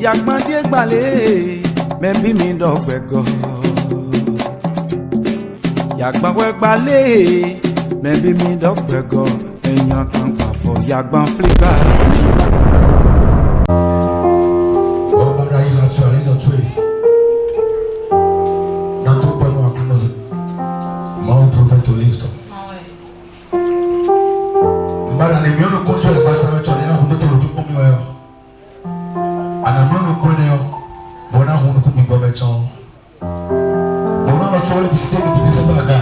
Yakmandie gbale, même bi mi dogbego. Yakmawe gbale, même bi mi dogbego. Enyan kan pa fo yakban flipa. Baba il va se aller dans tuer. Dans tout pas nous à cause. Mon prophète au livre. Mbara ne mieux nous contrôle pas ça mais tu as un peu de tout pour moi. Ana mieux nous connaît. Bon à on nous coupe pas mettre. Bon à tu vois le système de ça baga.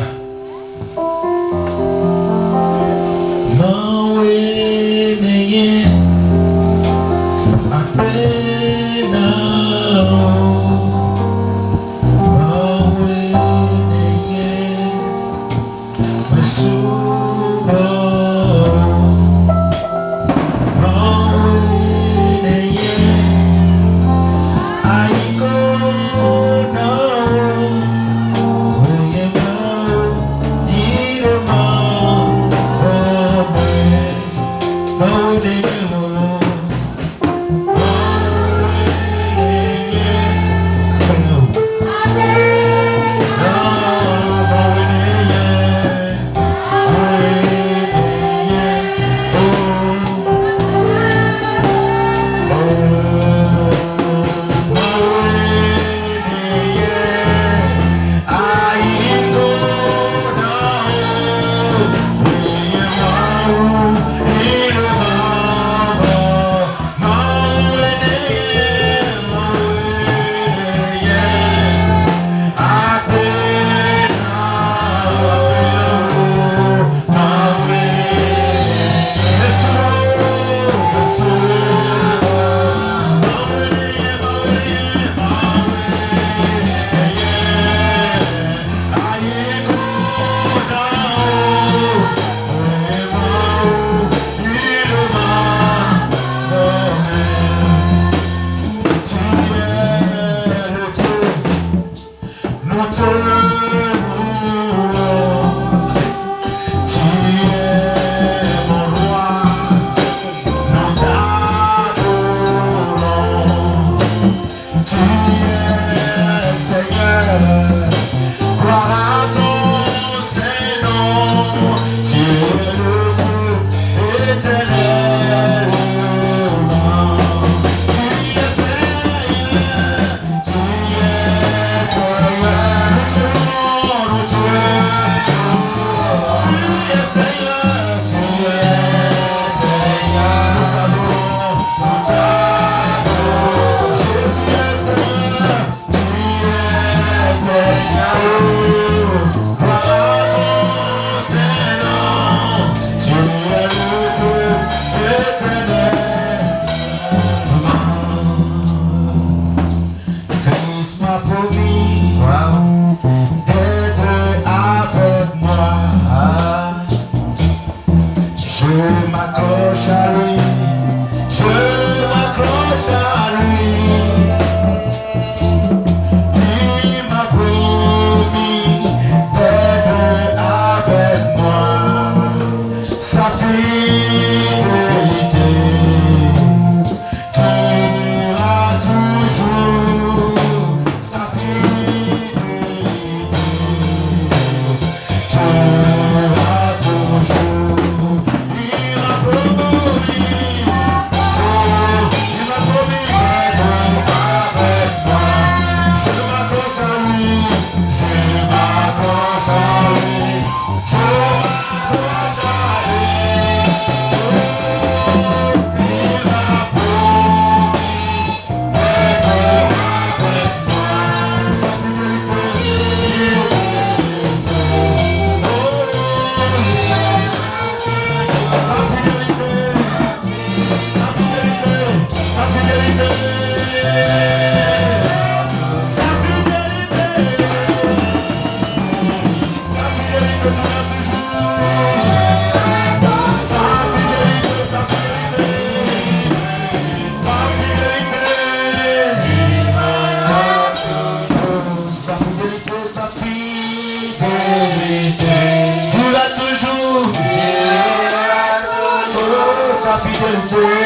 fidélité.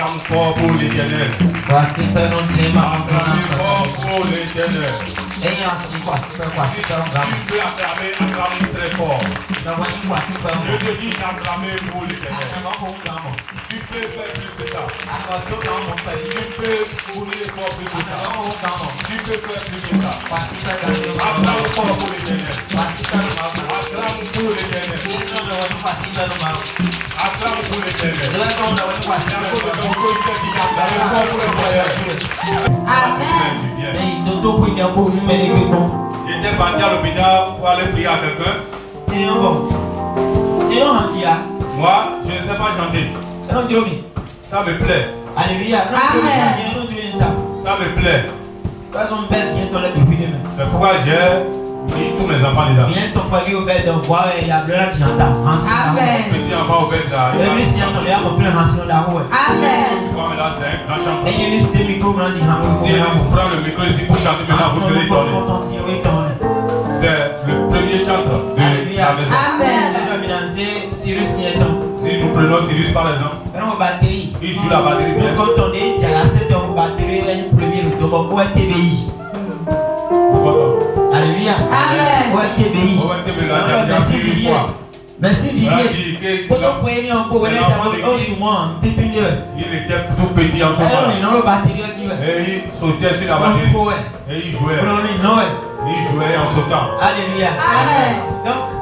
Acclame fort pour l'Éternel. Voici Père notre Dieu, ma Acclame fort pour l'Éternel. Et ainsi, voici Père, voici Père, Tu peux acclamer, acclame très fort. voici Père, Je te dis d'acclamer pour l'Éternel. Tu peux faire plus que ça. Tu peux fournir l'effort plus que ça. Tu peux faire plus que ça. Acclame fort pour l'Éternel. Acclame pour l'Éternel. Acclame pour l'Éternel. Amen. J'étais parti à l'hôpital pour aller prier à quelqu'un. Moi, je ne sais pas chanter. Ça me plaît. Alléluia. Ça me plaît. C'est pourquoi j'ai mis tous mes enfants dedans. Viens ton pari au bed de voix et la gloire tu entends. Amen. Petit enfant au bête là. Et lui c'est ton lien pour plus rancune là où. Amen. Tu vois, mais là, c'est un grand chanteur. Et lui c'est micro blanc dit Si vous prenez le micro ici pour chanter maintenant, vous serez étonné. C'est le premier chanteur de Alléluia. la maison. Amen. Cyrus Nieton. Si nous prenons Cyrus par exemple, Batterie. il joue la batterie bien. Quand on dit qu'il y a 7 ans batterie, il y a une première automobile ou un TBI. Alléluia. Amen. Ou un TBI. Merci Vivier. Merci Vivier. Quand on prenait un peu, on était sur moi, pépinier. Il était tout petit en ce moment. Et il batterie qui va. Et il sautait sur la batterie. Et il jouait. Il jouait en sautant. Alléluia. Amen. Donc,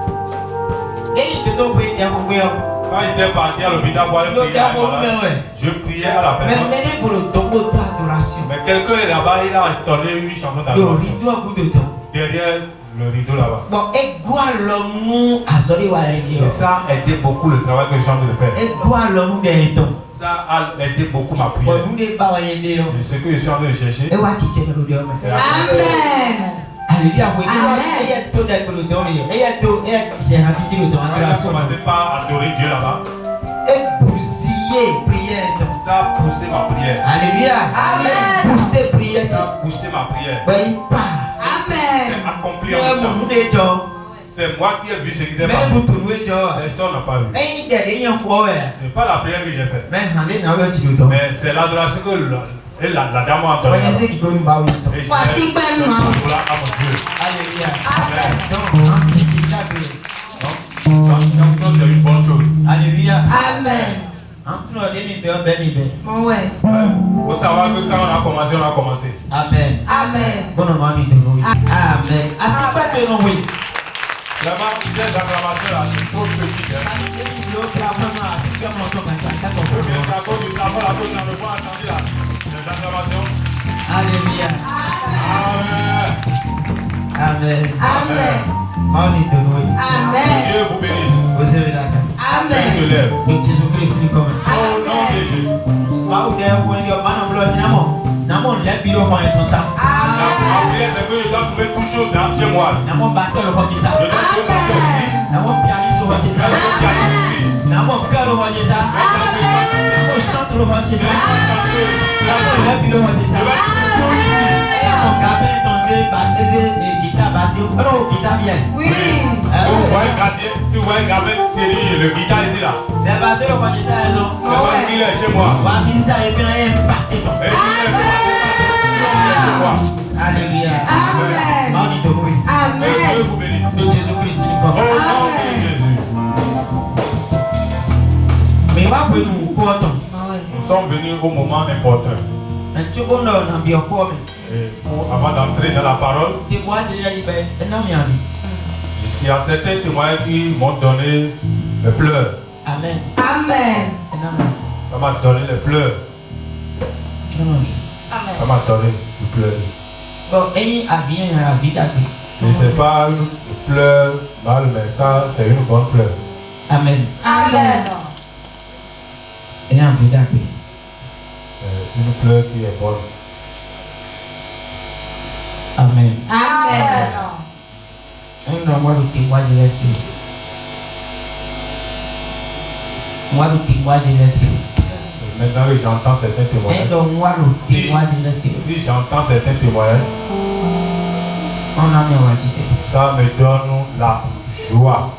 et il te donne Quand j'étais parti à l'hôpital pour aller prier à la malade, je priais à la personne. mais pour le tombeau d'adoration. Mais quelqu'un est là-bas, il a donné une chanson Le d'adoration. rideau à bout de temps. Derrière le rideau là-bas. Bon, et quoi l'homme à Zori ou à Et ça a aidé beaucoup le travail que je suis en train de faire. et quoi l'homme des temps. Ça a aidé beaucoup ma Bon, prière. nous n'est pas voyés. Et ce que je suis en train de chercher, Et what tu t'es melodie. c'est la Amen. Alléluia. Oui, Amen. il y a tout des melodies. Et il y a tout, et j'ai raté le temps. Quand il a commencé par adorer Dieu là-bas, Et bousiller, prière. ça a poussé ma prière. Alléluia. Amen. Booster prière. Ça a boosté ma prière. Oui, pas. Amen. C'est accompli Il y en a même temps. mon des gens. C'est moi qui ai vu ce qui s'est Mais passé. nous tournons gens. Personne n'a pas vu. Mais il y a des gens quoi. C'est pas la prière que j'ai faite. Mais on est dans le temps. Mais c'est l'adoration que la dame a entendue. Voyez ce qui donne pas oui. Et je Voici l'ai Père donné Noir. pour la à mon Dieu. Alléluia. Amen. Donc, un petit table. Donc, c'est une bonne chose. Alléluia. Amen. Entre nous, les mibé, ben mibé. Ouais. Il faut savoir que quand on a commencé, on a commencé. Amen. Amen. Bon, on va nous donner. Amen. Assez pas de nous, oui. Vraiment, les acclamations là, c'est trop petit. Hein. Mais à cause du travail, à cause de la réponse attendue là, les acclamations. Alléluia. Amen. Amen. Amen. On est de nous. Amen. Dieu vous bénisse. Vous avez d'accord. Dieu te Amen. lève. Donc, Jésus-Christ, il est comme. Au nom de Jésus. Pas où d'ailleurs, vous avez un man, Namon, les bureaux vont être ça. La Amen. prière, c'est que je dois trouver toute chose dans chez moi. Namon, batteur, le vote ça. Je dois trouver ma chose aussi. Namon, pianiste, le vote ça. Je dois trouver Namon, cœur, le vote ça. Namon, chante, le vote ça. Namon, les bureaux vont être ça. Mon gamin, dansé, baptisé, et guitare, bassé. Oh, guitare bien. Oui. Tu vois un gamin tenir le guitare ici là. C'est passé, le vote ça, ils ont. C'est pas qu'il est chez moi. On va venir ça et puis on est impacté. Et il est chez moi. Alléluia. Amen. On est de nous. Et Dieu Amen. vous bénisse. De Jésus-Christ, il est Au comme. nom de Jésus. Mais on va pour nous, pour autant. Ouais. Nous sommes venus au moment important. Mais tu vois, on a bien quoi, mais. Et avant d'entrer dans la parole, Tu vois, c'est déjà dit, ben, un homme y a vie. il y a certains témoins qui m'ont donné les pleurs. Amen. Amen. Un homme. Ça m'a donné les pleurs. Ça m'a donné les pleurs. Bon, et a bien la vie d'avis. Et c'est pas une pleurs mal, mais ça, c'est une bonne pleur. Amen. Amen. Et a vie d'avis. Une pleur qui est bonne. Amen. Amen. Un homme, moi, le témoin, je laisse. Moi, le témoin, je laisse. Et maintenant que j'entends certains témoignages, Un homme, moi, le témoin, je laisse. si j'entends certains témoignages, On a mis à dire. ça me donne la joie.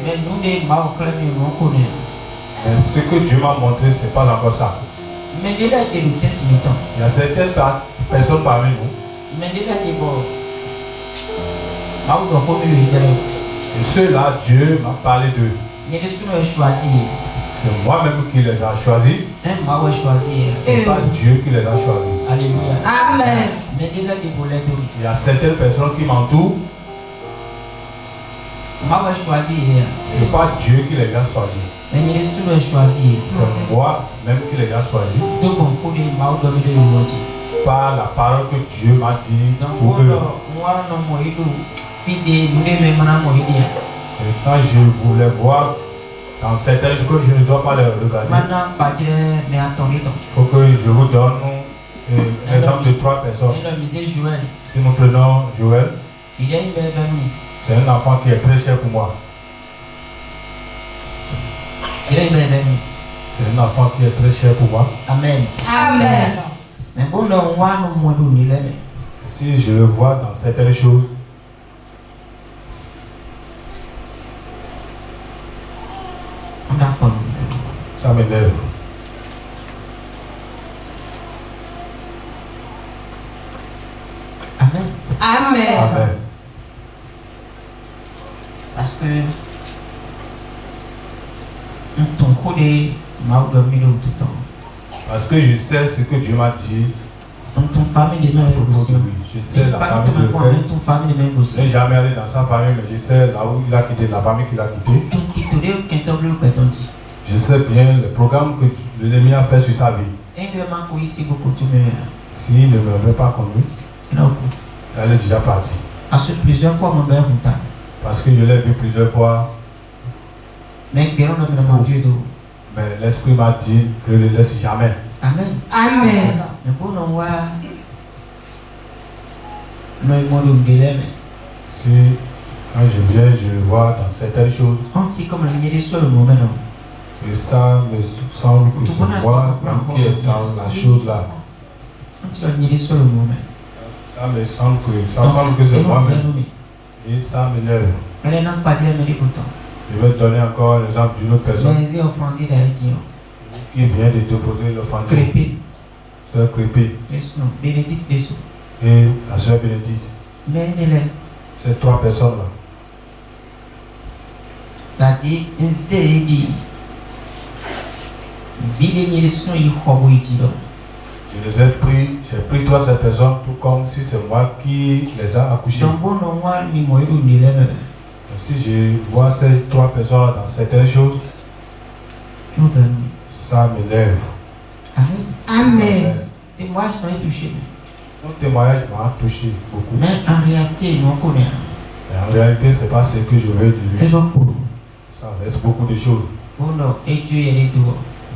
Mais nous, les bas, on clame, on connaît. Mais ce que Dieu m'a montré, c'est pas encore ça. Mais déjà, il y a des têtes imitantes. Il y a certaines personnes parmi nous. Mais déjà, il y a des Et ceux-là, Dieu m'a parlé d'eux. il y a des choses choisies. C'est moi-même qui les a choisis. Moi, j'ai choisi. C'est pas Dieu qui les a choisis. Alléluia. Amen. Mais déjà, il Il y a certaines personnes qui m'entourent. moi, j'ai choisi. C'est pas Dieu qui les a choisis. Mais il y a des choses choisies. C'est moi même qui les a choisis. Donc, on peut dire, moi, je vais le dire. Par la parole que Dieu m'a dit pour eux. Et quand je voulais voir dans certaines choses que je ne dois pas les regarder, il faut que je vous donne un exemple de 3 personnes. Si nous prenons Joël, c'est un enfant qui est très cher pour moi. C'est un enfant qui est très cher pour moi. Amen. Amen. Mais bon, on Si je le vois dans certaines choses, ça m'énerve. Amen. Amen. Amen. Parce que ton côté m'a dormi tout le temps. Parce que je sais ce que Dieu m'a dit. Ton famille de même aussi. Je sais la Pas famille de Dieu. ton famille de même Je aussi. n'ai jamais allé dans sa famille, mais je sais là où il a quitté, la famille qu'il a quitté. Je sais bien le programme que l'ennemi a fait sur sa vie. S'il ne me veut pas conduire, elle est déjà partie. Parce que plusieurs fois, mon père est Parce que je l'ai vu plusieurs fois, mais mais l'Esprit m'a dit que ne le laisse jamais. Amen. Amen. Mais pour nous voir, nous sommes Si quand je viens, je le vois dans certaines choses, on dit comme le ministre sur le moment. et ça me semble que c'est moi qui est dans la chose là. On dit le ministre sur le moment. Ça me semble que c'est moi-même. Et ça m'énerve. Elle n'a pas dit le mérite pourtant. Je vais te donner encore l'exemple d'une autre personne Les offrandés d'Haïti, qui vient de déposer l'offrande. Crépé, Sœur Crépé Bénédicte Dessous. et la sœur Bénédicte. Mais elle est Ces 3 personnes-là. là dit, c'est dit, vider les sons, il faut dire. Je les ai pris, j'ai pris 3 ces personnes, tout comme si c'est moi qui les a accouchées. Donc, bon, on voit les moyens de l'élève. Si je vois ces 3 personnes dans certaines choses, ça m'énerve. Amen. Amen. Et moi, je t'ai touché. Ton témoignage m'a touché beaucoup. Mais en réalité, nous connaissons. Et en réalité, ce n'est pas ce que je veux de Et lui. donc, Ça laisse beaucoup de choses. bon, non, et Dieu, il est tout.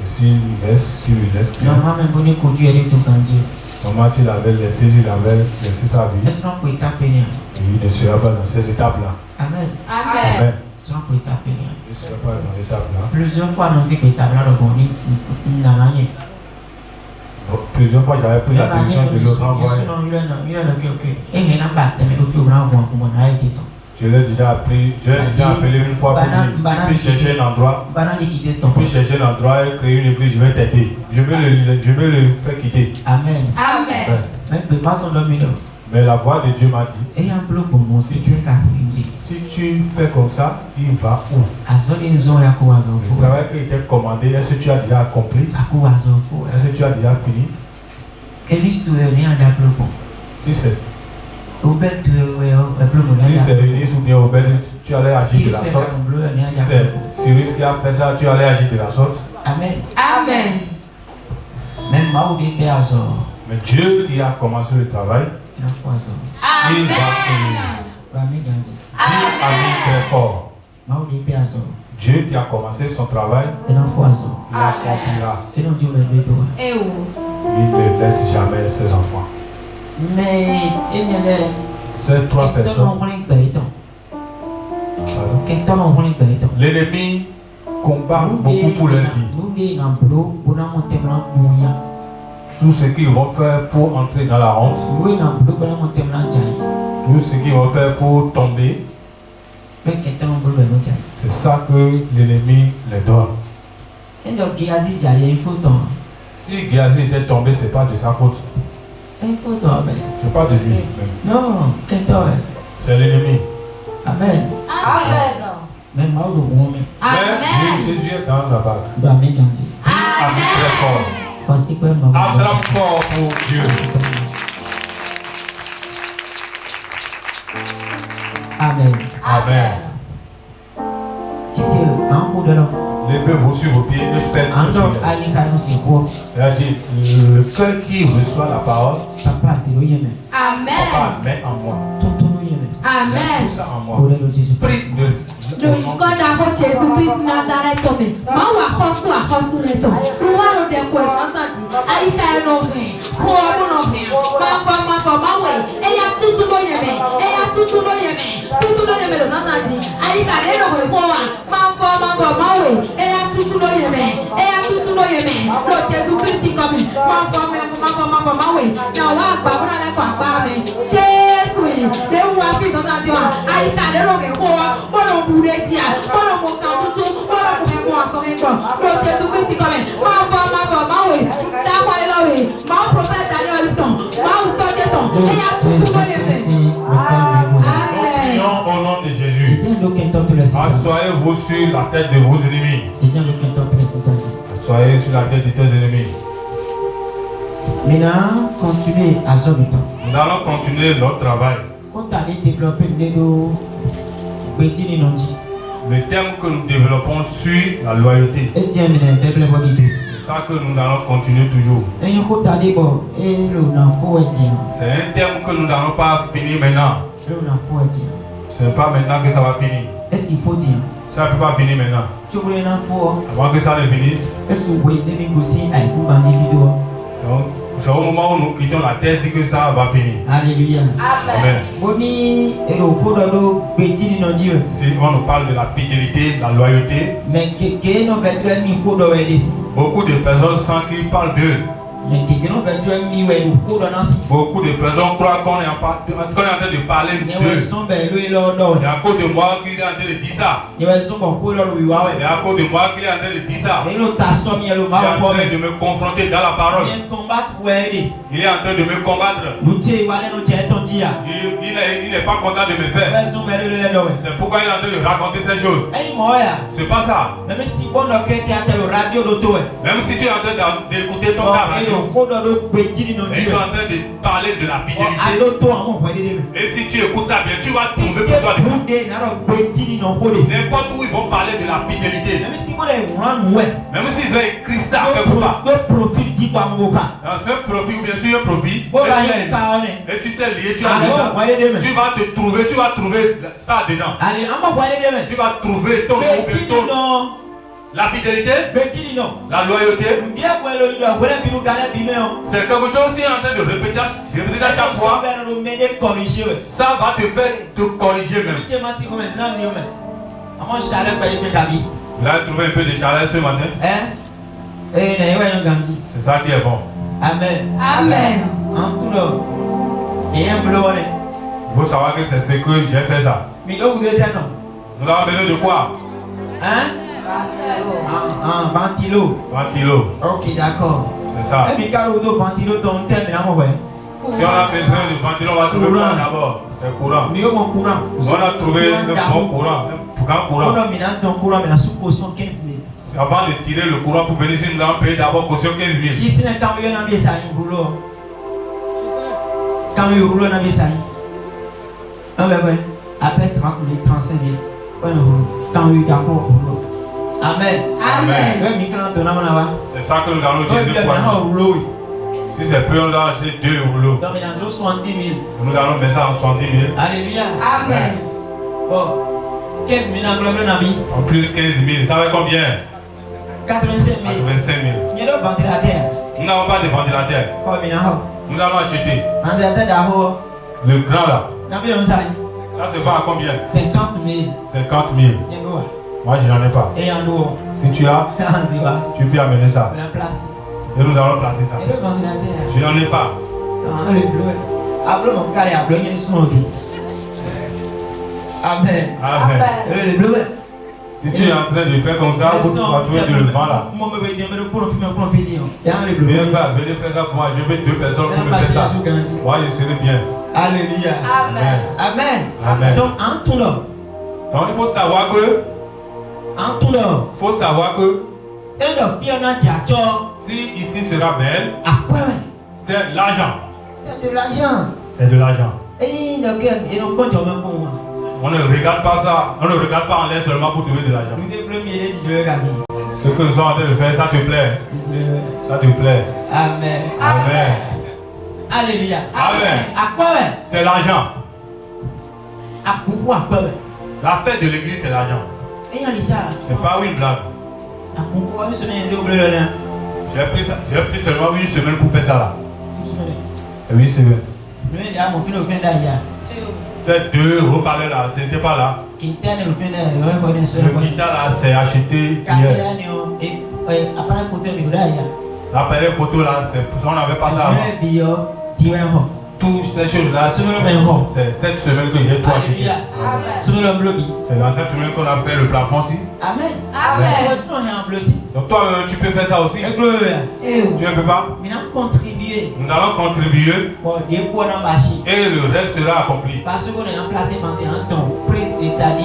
Et s'il lui laisse bien, Normalement, même bon, écoute, Dieu, il est tout quand Dieu. normalement, s'il avait laissé sa vie, Est-ce qu'on peut taper? il ne serait pas dans ces étapes-là. Amen. Amen. Amen. Est-ce qu'on peut taper? Il ne serait pas dans l'étape-là. Plusieurs fois, nous sommes là, donc on dit, n'a rien. Donc, plusieurs fois, j'avais pris la décision de le renvoyer. Je l'ai déjà appris, je l'ai déjà appelé une fois pour dire, puis chercher un endroit, puis chercher un endroit et créer une église, je vais t'aider. Je vais le faire quitter. Amen. Amen. Ouais. Mais la voix de Dieu m'a dit, si tu fais comme ça, il va où? Le travail qui était commandé, est-ce que tu as déjà accompli? Est-ce que tu as déjà fini? Si c'est Nice ou bien Obed, tu allais agir de la sorte. Si c'est Cyrus qui a fait ça, tu allais agir de la sorte. Amen. Amen. Même moi, il est Mais Dieu qui a commencé le travail, il va Amen. finir. Dieu a mis très fort. Dieu qui a commencé son travail, il accomplira. Et où? Il ne laisse jamais ses enfants. Mais il y a Ces 3 personnes, pardon. L'ennemi combat beaucoup pour leur vie. Tout ce qu'ils vont faire pour entrer dans la honte, tout ce qu'ils vont faire pour tomber, c'est ça que l'ennemi les donne. Si Géasi était tombé, c'est pas de sa faute. C'est pas de lui même. Non, C'est l'ennemi. Amen. Amen. Même Mais Jésus est dans la bague. Amen. Amen très fort. Acclame fort pour Dieu. Amen. Amen. Levez-vous sur vos pieds et faites ce prière. Il a dit, le cœur qui reçoit la parole, Amen. Papa, mets en moi. Amen. Tout ça en moi. Prie de Lórúkọ Jésù Kristi Nazareth mi, máa wà àkọ́sù rẹ̀ tọ̀. Wúwá ló dé kó ìfọ́sàtì, àyíká ẹnu ọ̀hìn, kó ọdún ọ̀hìn, máa fọ, máa wẹ̀. Ẹyà tútù ló yẹ mẹ́, tútù ló yẹ mẹ́ lọ sọ́sàtì. Àyíká ẹnu ọ̀hìn kó wà, máa fọ, máa wẹ̀. Ẹyà tútù ló yẹ mẹ́. Lọ Jésù Kristi kọ́ mi, máa fọ, máa wẹ̀. Náà wá àgbà fúnra lẹ́kọ̀ọ́ àgbà mi. Jésù yìí, lè wá fi sọ́sàtì wa, àyíká ẹnu ọ̀hìn kó wà, bọ́lọ̀ bu dia, bọ́lọ̀ mo kàn tuntun, bọ́lọ̀ mo fi mú aṣọ mi gbọ̀. Lọ Jésù Kristi kọ́ mi, máa fọ, máa wẹ̀. Dáwọ́ ẹ lọ wẹ̀, máa prọfẹ̀t Daniel Olùtàn, máa wù tọ́jú tán. Ẹ̀yà tuntun ló yẹ mẹ́. Amen. Au nom de Jésus, asseyez-vous sur la tête de vos ennemis. Asseyez sur la tête de tes ennemis. Maintenant, continuez à zone du temps. Nous allons continuer notre travail. Quand tu allez développer le thème que nous développons sur la loyauté. C'est ça que nous allons continuer toujours. C'est un thème que nous n'allons pas finir maintenant. Ce n'est pas maintenant que ça va finir. Est-ce qu'il faut dire? Ça ne peut pas finir maintenant. Avant que ça ne finisse. Est-ce que vous pouvez négocier avec vous dans des vidéos? Donc, c'est au moment où nous quittons la terre que ça va finir. Alléluia. Amen. Si on nous parle de la fidélité, de la loyauté, beaucoup de personnes sentent qu'ils parlent d'eux. Beaucoup de personnes croient qu'on est en train de parler d'eux. C'est à cause de moi qu'il est en train de dire ça. C'est à cause de moi qu'il est en train de dire ça. Il est en train de me confronter dans la parole. Il est en train de me combattre. Il n'est pas content de me faire. C'est pourquoi il est en train de raconter ces choses. C'est pas ça. Même si tu es en train d'écouter ton radio, ils sont en train de parler de la fidélité. Et si tu écoutes ça bien, tu vas trouver pour toi. N'importe où ils vont parler de la fidélité. Même s'ils ont écrit ça quelque part. Dans ce profil, bien sûr, un profil. Et tu sais lier, tu vas trouver ça dedans. Tu vas trouver ton nom. La fidélité, la loyauté, c'est quelque chose qui est en train de répéter à chaque fois. Ça va te faire te corriger même. Vous avez trouvé un peu de chaleur ce matin? C'est ça qui est bon. Amen. Amen. Il faut savoir que c'est ce que j'ai fait ça. Nous avons besoin de quoi? Ventilo. Ok, d'accord. C'est ça. Si on a besoin de ventilo, on va trouver quoi d'abord? C'est courant. On a trouvé le bon courant. Un grand courant. Avant de tirer le courant pour venir ici, nous allons payer d'abord caution 15 000. Après 30 000, 35 000. D'accord. Amen. Amen. C'est ça que nous allons utiliser pour nous. Si c'est peu, on va acheter 2 rouleaux. Nous allons mettre ça en 70 000. Alléluia. Amen. Bon, 15 000 en plus 15 000, ça fait combien? 85 000. 85 000. Nous n'avons pas de ventilateur. Nous allons acheter. Le grand là. Ça se vend à combien? 50 000. 50 000. Moi je n'en ai pas. Si tu as, tu peux amener ça. Et nous allons placer ça. Je n'en ai pas. Amen. Amen. Si tu es en train de faire comme ça, vous vas trouver de le vent là. Viens faire, venez faire ça pour moi. Je veux 2 personnes pour me faire ça. Moi, je serai bien. Alléluia. Amen. Amen. Amen. Donc, en tout là, Donc il faut savoir que, si ici sera belle, c'est l'argent. c'est de l'argent. C'est de l'argent. Et le cœur, et non pas dormir pour moi. On ne regarde pas ça, on ne regarde pas en l'air seulement pour trouver de l'argent. Nous devons mieux dire la vie. Ce que nous sommes en train de faire, ça te plaît. Ça te plaît. Amen. Amen. Alléluia. Amen. À quoi? C'est l'argent. À pourquoi? À quoi? La fête de l'église, c'est l'argent. Et il y a ça. C'est pas une blague. À pourquoi? Nous sommes au bleu là. J'ai pris seulement 1 semaine pour faire ça là. 8 semaines. Mon fils au fin d'ailleurs. C'est 2 euros par là, c'était pas là. Qui était au fin d'ailleurs. Le guitare là, c'est acheté hier. Et appareil photo de d'ailleurs. L'appareil photo là, on n'avait pas ça avant. Toutes ces choses là, c'est cette semaine que j'ai tout acheté. C'est dans cette semaine qu'on a fait le plafond aussi. Amen. Amen. Donc toi, tu peux faire ça aussi. Tu ne peux pas? Nous allons contribuer et le reste sera accompli. Parce qu'on est en place maintenant, donc président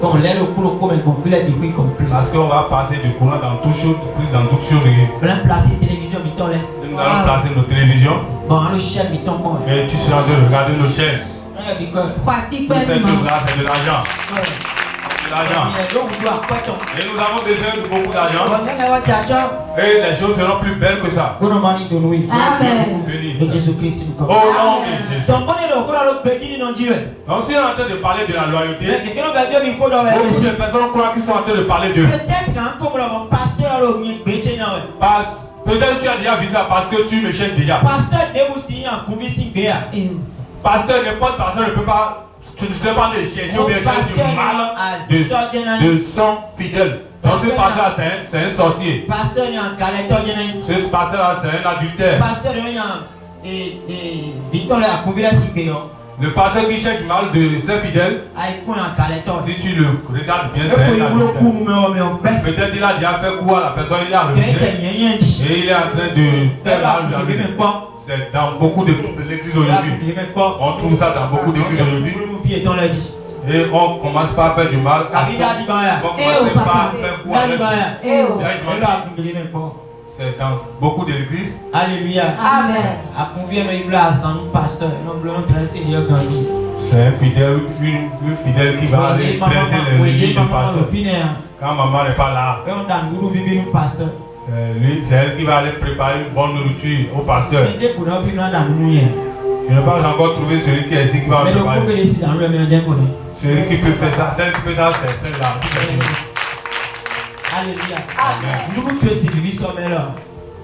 donc l'aide au cours comme un conflit depuis complet. Parce qu'on va passer du courant dans toutes choses, plus dans toutes choses. Nous allons placer télévision miton là. Nous allons placer nos télévisions. Bon, le chaîne miton bon. Et tu seras en train de regarder nos chaînes. Voici Toutes ces choses-là, c'est de l'argent. C'est de l'argent. Et nous avons besoin de beaucoup d'argent. Et les choses seront plus belles que ça. Amen. Bénis. Jésus-Christ. Au nom de Jésus. Donc si on est en train de parler de la loyauté, beaucoup de personnes croient qu'ils sont en train de parler de. Peut-être tu as déjà vu ça parce que tu me cherches déjà. Pasteur, n'importe personne ne peut pas. Tu ne sais pas de chercher ou bien tu es mal de sang fidèle. Donc ce pasteur c'est un sorcier. Ce pasteur là c'est un adultère. Le pasteur qui cherche mal de ses fidèles, si tu le regardes bien, c'est un adultère. Peut-être il a déjà fait quoi à la personne, il a refusé. Et il est en train de faire mal à lui. C'est dans beaucoup de l'église aujourd'hui. On trouve ça dans beaucoup d'églises aujourd'hui. Et on commence par faire du mal. On commence par faire quoi c'est dans beaucoup d'églises. Alléluia. Amen. C'est un fidèle, une fidèle qui va aller dresser les lits du pasteur. Quand maman n'est pas là, c'est elle qui va aller préparer une bonne nourriture au pasteur. Je n'ai pas encore trouvé celui qui est ici qui va me préparer. Celui qui peut faire ça, celle qui peut faire ça, c'est celle-là. Alléluia. Amen.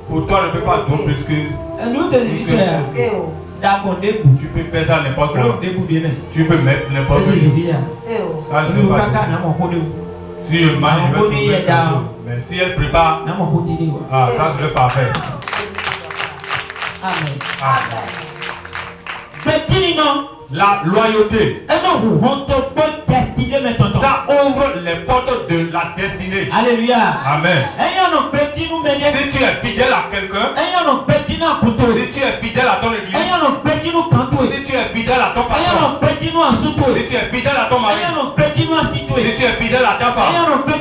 Pour toi, ne peut pas tout plus que. Tu peux faire ça n'importe comment. Tu peux mettre n'importe quoi. Ça ne se passe pas. Si je mange, je vais trouver quelque chose. Mais si elle prépare, ça serait parfait. Amen. La loyauté, ça ouvre les portes de la destinée. Alléluia. Amen. Si Si tu es fidèle à quelqu'un, si tu es fidèle à ton église, si tu es fidèle à ton pasteur, si tu es fidèle à ton mari, si tu es fidèle à ta femme, si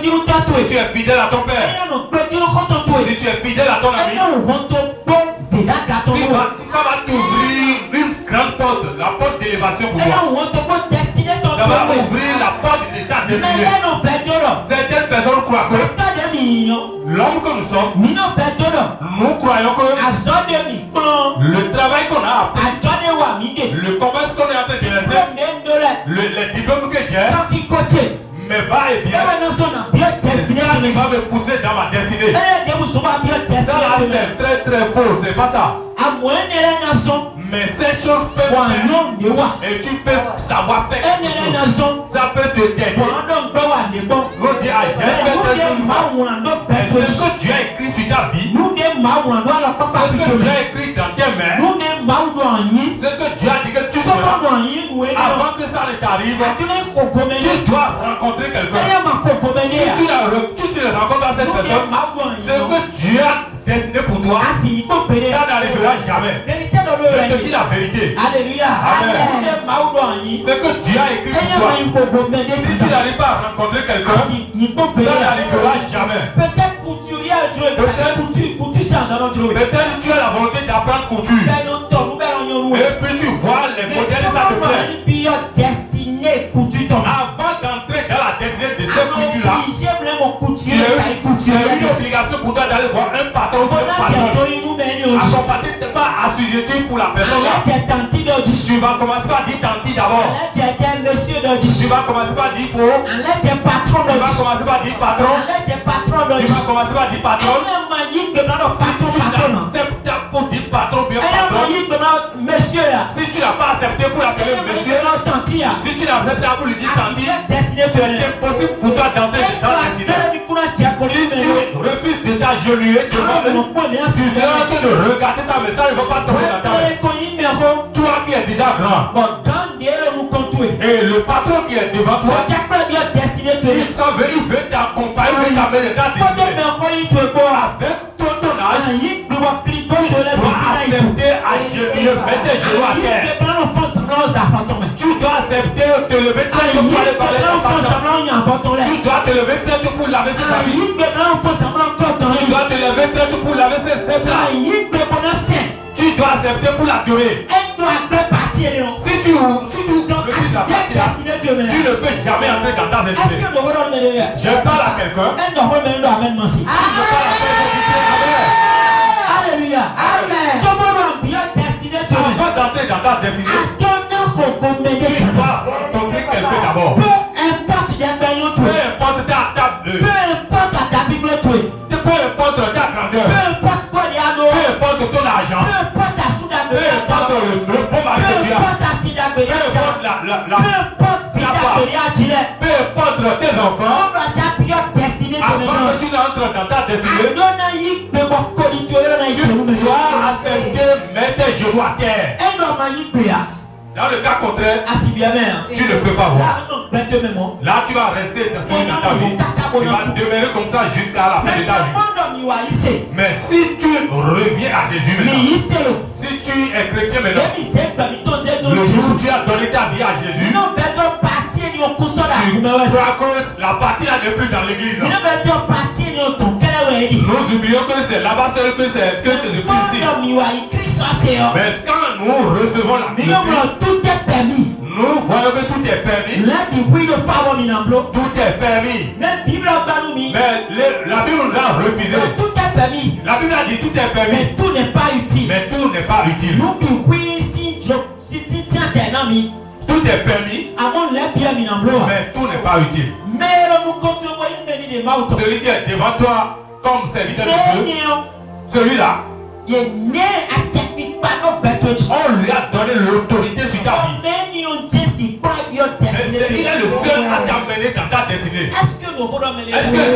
tu es fidèle à ton père, si tu es fidèle à ton ami, ça va t'ouvrir une grande porte, la porte d'élévation pour toi. Ça va ouvrir la porte de ta destinée. Certaines personnes croient que l'homme que nous sommes, nous croyons que le travail qu'on a appris, le commerce qu'on est en train de réaliser, les diplômes que j'ai, me va et bien. C'est ça qui va me pousser dans ma destinée. Ça là c'est très très faux, c'est pas ça. Mais ces choses peuvent faire et tu peux savoir faire quelque chose. Ça peut te aider. Vous dire, j'ai fait quelque chose. Ce que tu as écrit sur ta vie, ce que tu as écrit dans tes mains, ce que tu as dit que tu seras, avant que ça ne t'arrive, tu dois rencontrer quelqu'un. cette personne, ce que Dieu a destiné pour toi, ça n'arrivera jamais. Je te dis la vérité. Alléluia. Amen. Ce que Dieu a écrit pour toi, si tu n'arrives pas à rencontrer quelqu'un, ça n'arrivera jamais. Peut-être couturier, Peut-être tu as la volonté d'apprendre couture. Et puis tu vois les modèles, ça te plaît. Avant d'entrer dans la destinée de cette couture-là, c'est une obligation pour toi d'aller voir un patron ou un patron. Accompagné, tu n'es pas assujetti pour la personne là. Tu vas commencer par dire tanti d'abord. Tu vas commencer par dire faux. Tu vas commencer par dire patron. Tu vas commencer par dire patron. Si tu n'acceptes pas pour dire patron bien patron, si tu n'as pas accepté pour l'appeler monsieur, si tu n'acceptes pas pour lui dire tanti, c'est impossible pour toi d'entrer dans la destinée. Si tu refuses de t'agenouiller devant tu seras en train de regarder ça, mais ça ne va pas tomber dans ta main. Toi qui es déjà grand, et le patron qui est devant toi, il veut t'accompagner, il veut t'amener dans ta destinée. Avec ton âge, tu dois accepter à genouiller, mettre tes genoux à terre. Tu dois accepter de te lever très tôt pour aller parler à ta femme. Tu dois te lever très tôt pour laver ses habits. Tu dois te lever très tôt pour laver ses seins. Tu dois accepter pour l'adorer. Si tu refuses la partie là, tu ne peux jamais entrer dans ta destinée. Je parle à quelqu'un. Je parle à quelqu'un. Alléluia. Avant d'entrer dans ta destinée, tu dois rencontrer quelqu'un d'abord. Peu importe ta Bible, peu importe ta grandeur, peu importe ton argent, peu importe le bon mari que tu as, peu importe peu importe tes enfants, avant que tu n'entres dans ta destinée, tu dois accepter, mettre tes genoux à terre. Dans le cas contraire, tu ne peux pas voir. Là, tu vas rester dans ta vie. Tu vas demeurer comme ça jusqu'à la fin de ta vie. Mais si tu reviens à Jésus maintenant, si tu es chrétien maintenant, le jour où tu as donné ta vie à Jésus, tu crois que la partie là n'est plus dans l'église. Nous oublions que c'est là-bas seul que c'est le plus ici. Mais quand nous recevons la Bible, tout est permis. nous voyons que tout est permis. Tout est permis. Mais la Bible nous a refusé. Tout est permis. La Bible a dit tout est permis. Mais tout n'est pas utile. Mais tout n'est pas utile. Tout est permis. Mais tout n'est pas utile. Celui qui est devant toi comme serviteur de Dieu, celui-là, on lui a donné l'autorité sur ta vie. Il est le seul à t'amener dans ta destinée. Est-ce que si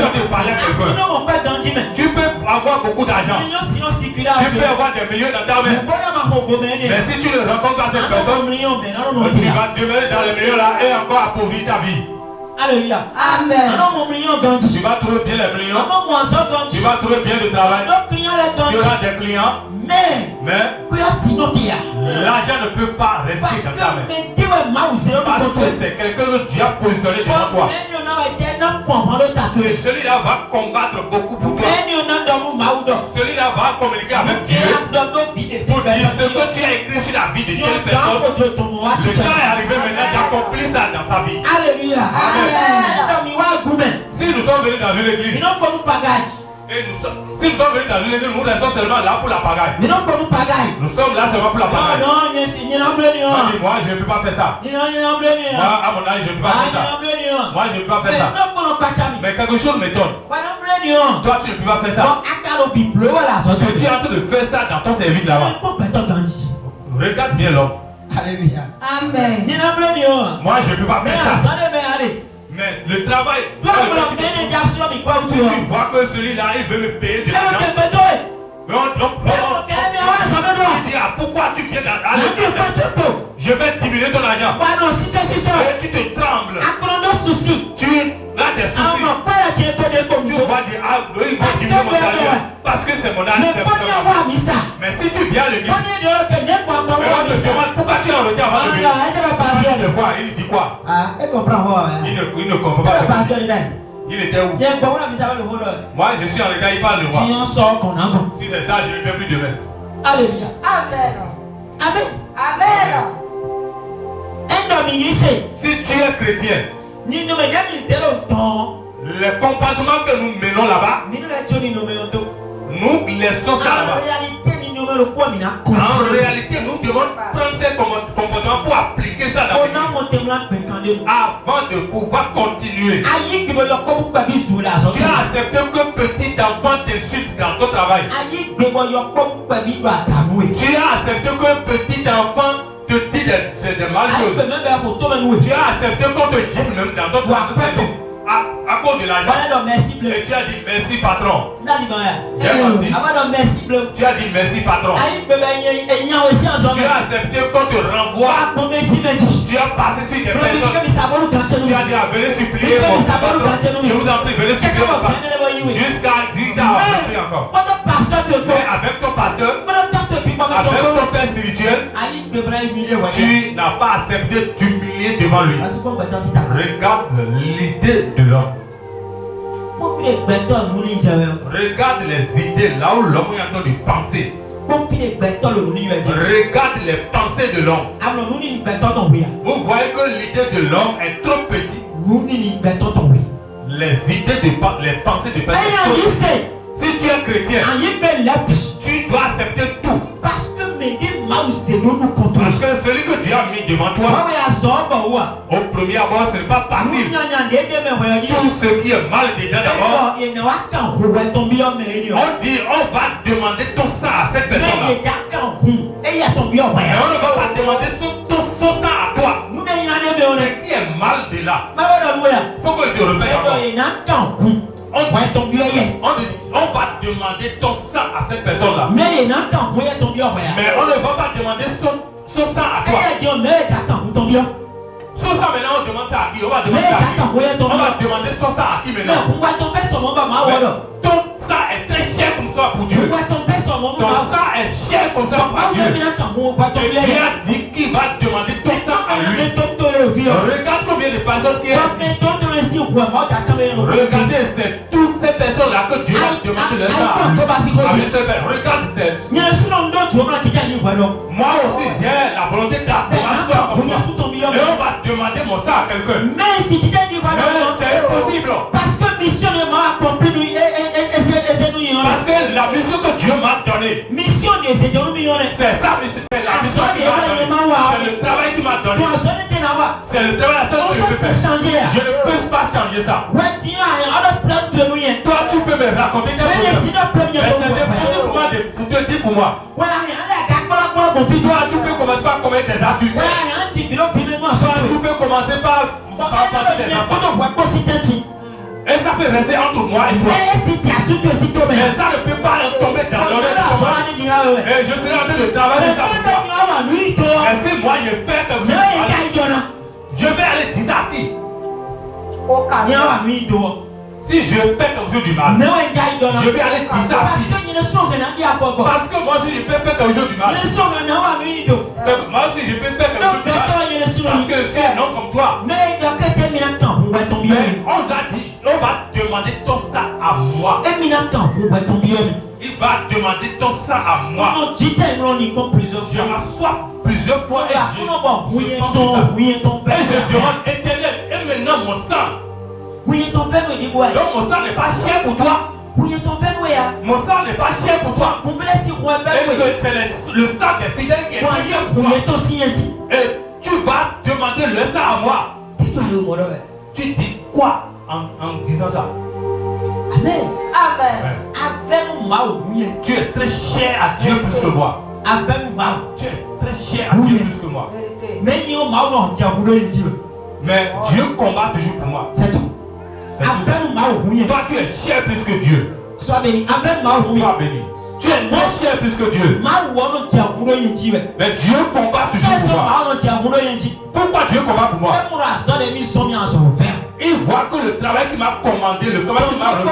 on te parlait à quelqu'un, tu peux avoir beaucoup d'argent, tu peux avoir des millions dans ta main, mais si tu ne rencontres pas cette personne, tu vas demeurer dans les millions là et encore appauvrir ta vie. Alléluia. Amen. Tu vas trouver bien les millions, tu vas trouver bien le travail, tu auras des clients, mais l'argent ne peut pas rester dans ta main. Parce que c'est quelqu'un que Dieu a positionné devant toi. Et celui-là va combattre beaucoup pour toi. Celui-là va communiquer avec Dieu pour dire ce que tu as écrit sur la vie de telle personne. Le temps est arrivé maintenant d'accomplir ça dans sa vie. Alléluia. Amen. Si nous sommes venus dans une église, et si nous sommes venus dans une église, nous restons seulement là pour la pagaille. Nous sommes là seulement pour la pagaille. Moi, je ne peux pas faire ça. Moi, à mon âge, je ne peux pas faire ça. Moi, je ne peux pas faire ça. Mais quelque chose m'étonne. Toi, tu ne peux pas faire ça. Tu es en train de faire ça dans ton service là-bas. Regarde bien l'homme. Alléluia. Amen. Moi, je ne peux pas faire ça. Mais le travail, si tu vois que celui-là, il veut me payer de l'argent, mais on dit, pourquoi tu viens dans je vais diminuer ton argent. Et tu te trembles. Tu as des soucis. Tu vas dire, mon âge, Mais pas de voir ça. mais si tu viens à l'église, On est de que n'est pas et on te demande pourquoi tu es en retard avant de venir. Il dit quoi? Il dit quoi? Ah, elle comprend quoi? Il ne comprend pas. Il était où? Moi, je suis en retard, il parle de moi. Tu en sors qu'on a encore. Si c'est ça, je ne fais plus demain. Alléluia. Amen. Amen. Amen. Un homme ici. Si tu es chrétien, Ni nous mettons zéro temps. les comportements que nous menons là-bas, Ni nous mettons ni nous mettons. nous laissons ça En là-bas. réalité, ni nous mettons quoi, mina. En réalité, nous devons prendre ces comportements pour appliquer ça dans On notre a vie monté moi pécandé. avant de pouvoir continuer. Aïe, tu veux le quoi vous pas bisou là. Tu as accepté que petit enfant t'insulte dans ton travail. Aïe, tu veux le quoi vous pas bisou à tamoué. Tu as accepté que petit enfant te dit des mal Aïe, choses. tu même faire pour toi même. Tu as accepté qu'on te gifle même dans ton service à cause de l'argent. Voilà donc merci bleu. Et tu as dit merci patron. Là dit quoi? J'ai menti. Avant donc merci bleu. Tu as dit merci patron. Aïe, bébé, il y a aussi un genre. Tu as accepté qu'on te renvoie. Tu as passé sur des personnes. Tu as dit à venir supplier mon patron. Je vous en prie, venez supplier mon patron. Jusqu'à 10 ans, encore. Mais avec ton pasteur, avec ton père spirituel, tu n'as pas accepté d'humilier devant lui. Regarde l'idée de l'homme. Regarde les idées là où l'homme est en train de penser. Regarde les pensées de l'homme. Vous voyez que l'idée de l'homme est trop petite. Les idées les pensées de personne. Si tu es chrétien, tu dois accepter tout. Parce que Parce que celui que Dieu a mis devant toi, au premier abord, ce n'est pas facile. Tout ce qui est mal dedans d'abord, on dit, on va demander ton sang à cette personne-là. Mais on ne va pas demander ton sang à toi. Ce qui est mal de là, il faut que tu répètes encore. On va demander ton sang à cette personne-là. Mais on ne va pas demander son sang à toi. Son sang maintenant, on demande ça à qui? On va demander à qui? On va demander son sang à qui maintenant? Mais ton sang est très cher comme ça pour Dieu. Ton sang est cher comme ça pour Dieu. Et Dieu a dit qu'il va demander ton sang à lui. Regarde combien de personnes qui est. Regardez, c'est toutes ces personnes-là que Dieu a demandé leur sang à lui. Regarde, moi aussi j'ai la volonté d'appeler ma soeur comme toi. Et on va demander mon sang à quelqu'un. Mais si tu t'es dit Mais c'est impossible. parce que mission ne m'a accompli Parce que la mission que Dieu m'a donnée, mission des c'est ça, c'est la mission qu'il m'a donnée. C'est le travail qu'il m'a donné. C'est le travail que je peux faire. Je ne peux pas changer ça. Toi, tu peux me raconter tes problèmes. Mais c'est impossible pour moi de te dire pour moi. Toi, tu peux commencer par commettre des adultes. Toi, tu peux commencer par partir des enfants. Et ça peut rester entre moi et toi. Mais ça ne peut pas tomber dans l'oreille. Et je serai en train de travailler ça pour toi. Et si moi je fais comme ça, je vais aller dire ça à qui? Si je fais comme ça du mal, je vais aller dire ça à qui? Parce que moi aussi je peux faire comme ça du mal. Moi aussi je peux faire comme ça du mal. Parce que c'est un homme comme toi. Mais on va demander ton sang à moi. Il va demander ton sang à moi. Je m'assois plusieurs fois et je pense sur ça. Et je demande éternel, et maintenant mon sang. Donc mon sang n'est pas cher pour toi. Mon sang n'est pas cher pour toi. Et que c'est le sang des fidèles qui est cher pour toi. Et tu vas demander le sang à moi. Tu dis quoi en disant ça? Amen. Tu es très cher à Dieu plus que moi. Tu es très cher à Dieu plus que moi. Mais Dieu combat toujours pour moi. C'est tout. C'est tout ça. Toi, tu es cher plus que Dieu. Sois béni. Sois béni. Tu es moins cher plus que Dieu. Mais Dieu combat toujours pour moi. Pourquoi Dieu combat pour moi? Il voit que le travail qu'il m'a commandé, le travail qu'il m'a remis.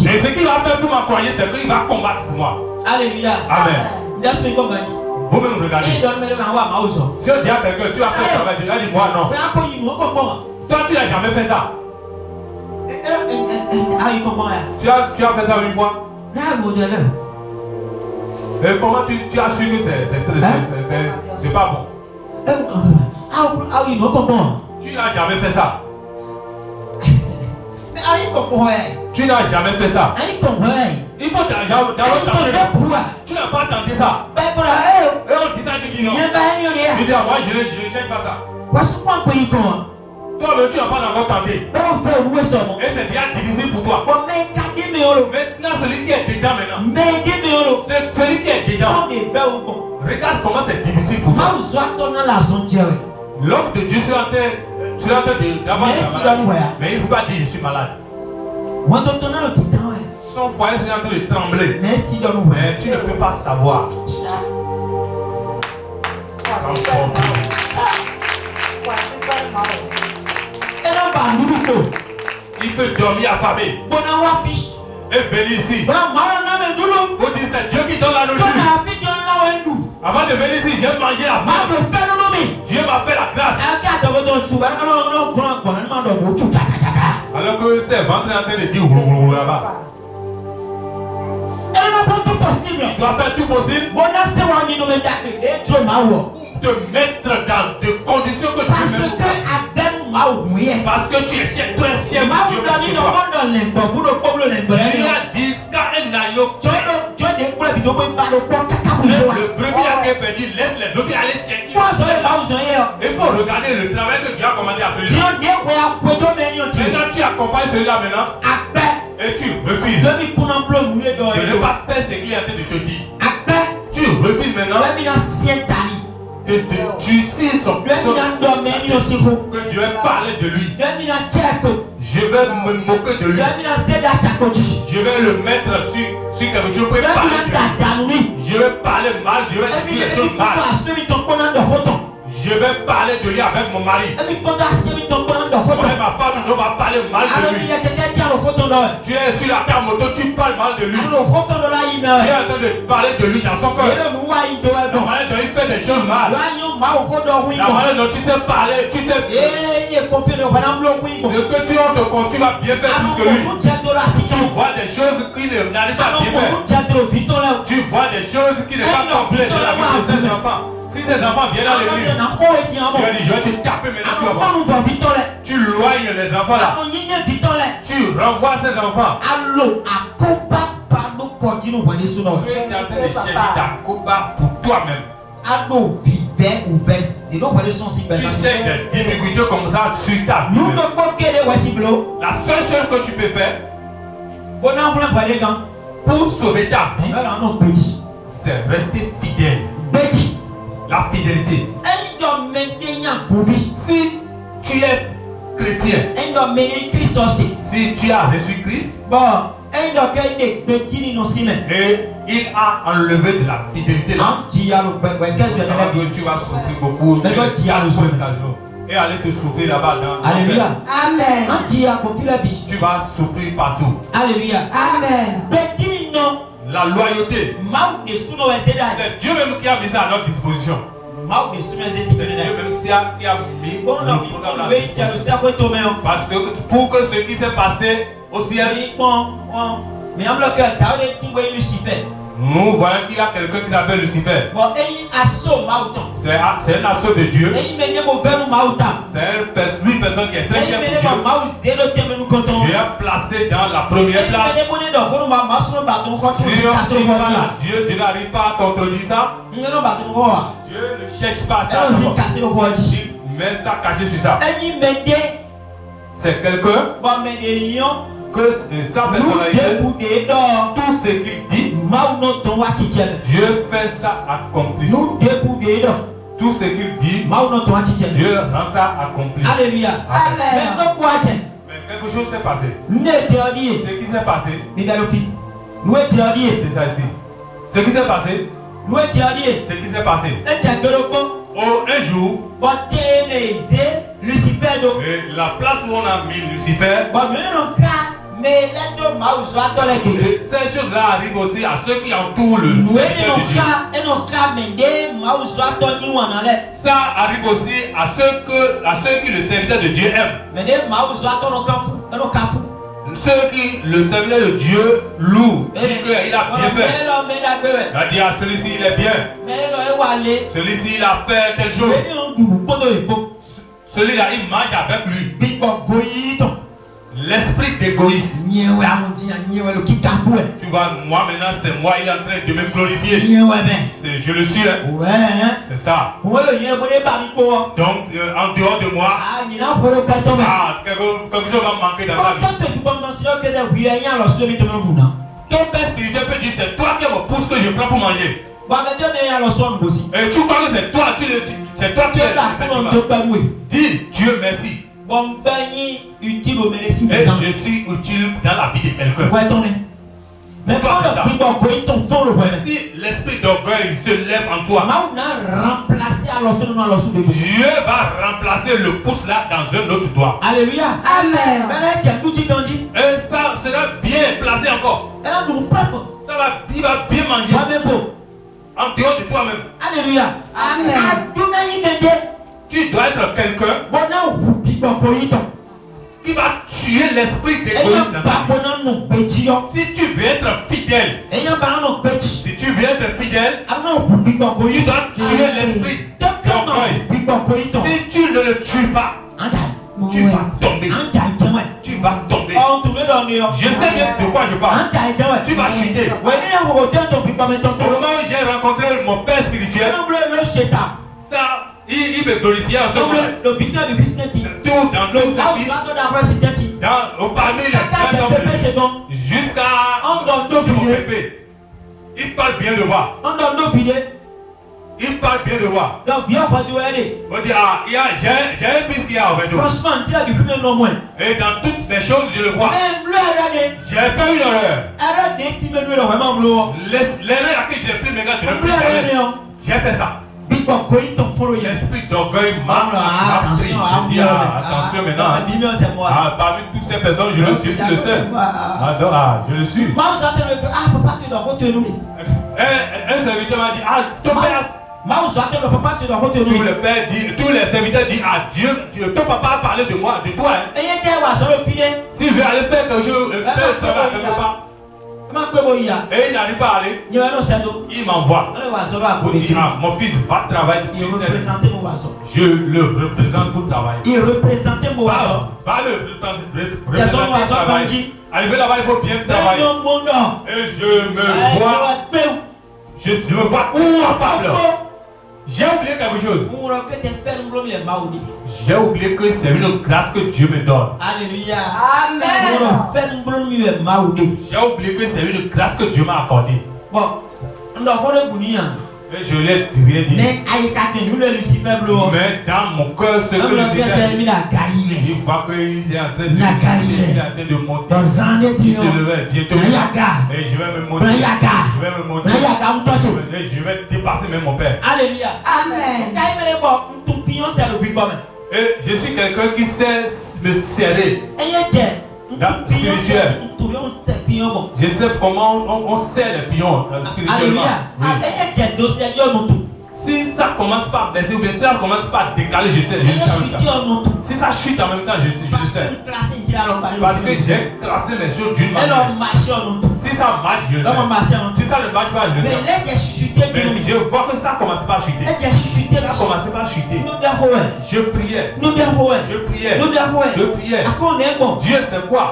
Et ce qu'il va faire pour m'accompagner, c'est qu'il va combattre pour moi. Alléluia. Amen. Just me go gani. Vous-même regardez. Il donne me dans wa mauso. Si on dit à quelqu'un, tu as fait le travail, il dit moi non. Mais ako yi mo ko bon. Toi, tu n'as jamais fait ça. Ah, il comprend là. Tu as fait ça une fois. Là, vous devez. Et comment tu as su que c'est pas bon? Ah oui, non comprend. Tu n'as jamais fait ça. Mais ah, il comprend. Tu n'as jamais fait ça. Ah, il comprend. Il faut d'abord tenter. Tu n'as pas tenté ça. Ben pour là, Et on dit ça, tu dis non. il y a pas rien là. Il dit moi je ne cherche pas ça. Parce qu'on peut y comprendre. Toi-même tu n'as pas encore tenté. Ben on fait où est ce moment? Et c'est déjà difficile pour toi. Bon, mais cadé mes olo. Maintenant celui qui est dedans maintenant. Mais des mes olo. C'est celui qui est dedans. On est fait ou bon? Regarde comment c'est difficile pour toi. Moi, je suis dans la zone de L'homme de Dieu sur la terre, d'avoir mais il ne peut pas dire je suis malade. Moi, je suis dans le titan. Son foyer c'est en train de trembler. Merci de nous. Mais tu ne peux pas savoir. Il peut dormir affamé. Et venir ici. Vous dites c'est Dieu qui donne la nourriture. Avant de venir ici, j'ai mangé la viande. Dieu m'a fait la grâce. Alors que c'est ventre en train de dire là-bas. Il doit faire tout possible pour te mettre dans des conditions que tu veux. Parce que tu es chef, toi es chef de Dieu. Il a dit qu'un agneau, le brebis a été perdu, laisse les autres aller chercher. Il faut regarder le travail que Dieu a commandé à celui-là. Maintenant tu accompagnes celui-là maintenant et tu refuses de ne pas faire ce qu'il est en train de te dire. Tu refuses maintenant tu sais son que je vais parler de lui. Je vais me moquer de lui. Je vais le mettre sur quelque chose. Je vais parler mal. Je vais dire les choses mal. Je vais parler de lui avec mon mari. Moi et ma femme, nous va parler mal de lui. Tu es sur la moto, tu parles mal de lui. Tu es en train de parler de lui dans son cœur. La manière dont il fait des choses mal. La manière dont tu sais parler, tu sais. Ce que tu as de confie va bien faire plus que lui. Tu vois des choses qu'il n'arrive pas à bien faire. Tu vois des choses qui ne sont pas complètes de la vie de ses enfants. Si ces enfants viennent à l'église, tu vas dire, je vais te taper maintenant, tu vas voir. Tu loignes les enfants là. Tu renvoies ces enfants. Tu es en train de chercher ta combat pour toi-même. Tu sais des difficultés comme ça sur ta vie. La seule chose que tu peux faire pour sauver ta vie, c'est rester fidèle. La fidélité. Si tu es chrétien, si tu as reçu Christ, et il a enlevé de la fidélité là, tu vas souffrir beaucoup. Et aller te souffrir là-bas. Alléluia. Amen. Tu vas souffrir partout. Alléluia. Amen. La loyauté, c'est Dieu même qui a mis ça à notre disposition. Dieu même qui a mis le programme là. Parce que pour que ce qui s'est passé au ciel, nous voyons qu'il y a quelqu'un qui s'appelle Lucifer. C'est un assaut de Dieu. C'est une personne qui est très chère pour Dieu. Dieu a placé dans la première place. Si on va là, Dieu n'arrive pas à contrôler ça. Dieu ne cherche pas ça. Il met ça caché sur ça. C'est quelqu'un que sa personnalité, tout ce qu'il dit, Dieu fait ça accompli. Tout ce qu'il dit, Dieu rend ça accompli. Alléluia. Amen. Mais quelque chose s'est passé. Ce qui s'est passé, c'est ça ici. Ce qui s'est passé, ce qui s'est passé. Oh, un jour, et la place où on a mis Lucifer, Mais les deux maus soit dans les kéké. Et ces choses-là arrivent aussi à ceux qui entourent le Nous serviteur de Dieu. avons qu'à mener maus soit dans nous en allait. Ça arrive aussi à ceux qui le serviteur de Dieu aime. Mais des maus soit dans nos camps, dans nos camps. Ceux qui le serviteur de Dieu loue, dit qu'il a bien fait. Il a dit à celui-ci il est bien. Celui-ci il a fait telle chose. Celui-là il mange avec lui. L'esprit d'égoïsme. Tu vois, moi maintenant c'est moi, il est en train de me glorifier. Je le suis. Hein. C'est ça. Donc en dehors de moi, quelque chose va manquer dans ta vie. Ton père spirituel peut dire c'est toi qui me pousse que je prends pour manger. Et tu crois que c'est toi, c'est toi qui es. Dis Dieu merci. Et je suis utile dans la vie de quelqu'un. Mais si l'esprit d'orgueil se lève en toi, Dieu va remplacer le pouce là dans un autre doigt. Alléluia. Amen. Et ça sera bien placé encore. Il va bien manger en dehors de toi-même. Alléluia. Amen. Tu dois être quelqu'un qui va tuer l'esprit d'égoïsme dans ta vie. Si tu veux être fidèle, tu dois tuer l'esprit d'orgueil. Si tu ne le tues pas, tu vas tomber. Tu vas tomber. Je sais bien de quoi je parle. Tu vas chuter. Au moment où j'ai rencontré mon père spirituel, ça, il me glorifiait en ce moment. Tout dans le service, parmi les hommes, jusqu'à mon bébé. Il parle bien de moi. Il parle bien de moi. On dit, j'ai un fils qui est overdose. Et dans toutes les choses, je le vois. J'ai fait une erreur. L'erreur à qui j'ai pris mes gars de ne j'ai fait ça. L'esprit d'orgueil m'a pris. Attention maintenant. Parmi toutes ces personnes, je suis le seul. Je le suis. Un serviteur m'a dit, ton père. Tous les serviteurs disent à Dieu, ton papa a parlé de moi, de toi. S'il veut aller faire quelque chose, quelque part. Et il n'arrive pas à aller. Il m'envoie. Il dit, mon fils va travailler. Je le représente pour travailler. Il représentait mon voisin. Va le représenter. Arrivé là-bas, il faut bien travailler. Et je me vois capable. J'ai oublié quelque chose. J'ai oublié que c'est une grâce que Dieu me donne. Alléluia. Amen. J'ai oublié que c'est une grâce que Dieu m'a accordée. Et je l'ai rien dit. Mais dans mon cœur, ce que Lucifer il voit qu'il est en train de monter. Il se levait bientôt. Et je vais me monter. Et je vais dépasser même mon père. Alléluia. Amen. Et je suis quelqu'un qui sait me serrer. Spirituel. Je sais comment on serre les pions spirituellement. Oui. Si ça commence par baisser ou bien si ça commence par décaler, je sais. Si ça chute en même temps, je sais. Parce que j'ai classé les choses d'une manière. Si ça marche, je le sais. Si ça ne marche pas, je le sais. Mais si je vois que ça commence pas à chuter, ça commence pas à chuter. Je priais. Je priais. Dieu c'est quoi?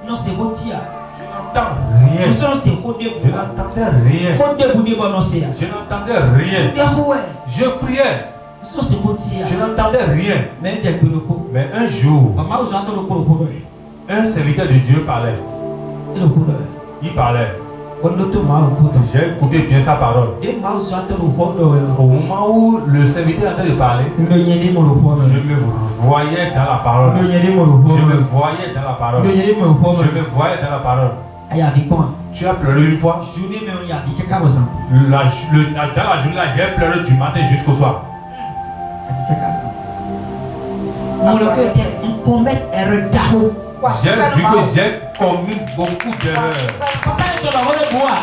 Non, c'est beau, tia. Je n'entends rien. Nous sommes ces faux Je n'entendais rien. Je n'entendais rien. Je priais. Je n'entendais rien. Mais un jour, un serviteur de Dieu parlait. Il parlait. J'ai écouté bien sa parole. Au moment où le serviteur est en train de parler, je me voyais dans la parole. Je me voyais dans la parole. Je me voyais dans la parole. Tu as pleuré une fois. Dans la journée, j'ai pleuré du matin jusqu'au soir. J'ai vu que j'ai commis beaucoup d'erreurs. Papa est dans la rue de bois.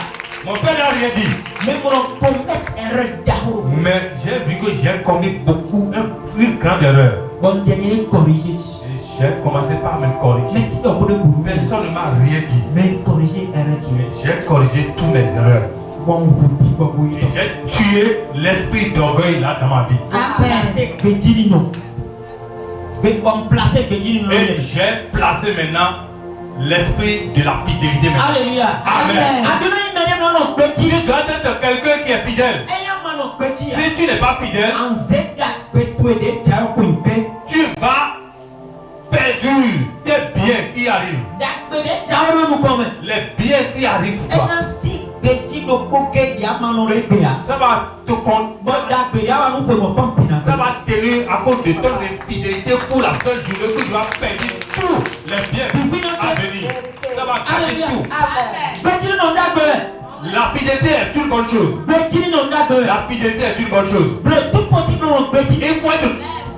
Mon père n'a rien dit. Mais mon commettre erreur d'arrêt. Mais j'ai vu que j'ai commis une grande erreur. Bon, j'ai corrigé. Et j'ai commencé par me corriger. Mais tu dois pas de boulot. Personne ne m'a rien dit. Mais corriger erreur. J'ai corrigé toutes mes erreurs. Bon, vous Et j'ai tué l'esprit d'orgueil là dans ma vie. Placer Bédini non. Mais on placer Bédini non. Et j'ai placé maintenant l'esprit de la fidélité maintenant. Alléluia. Amen. Tu Tu dois être quelqu'un qui est fidèle. Si tu n'es pas fidèle, tu vas perdre tes biens qui arrivent. Les biens qui arrivent pour toi. Ça va te ça va tenir à cause de ton infidélité pour la seule journée que tu vas perdre tous les biens à venir. Ça va casser tout. La fidélité est une bonne chose. La fidélité est une bonne chose.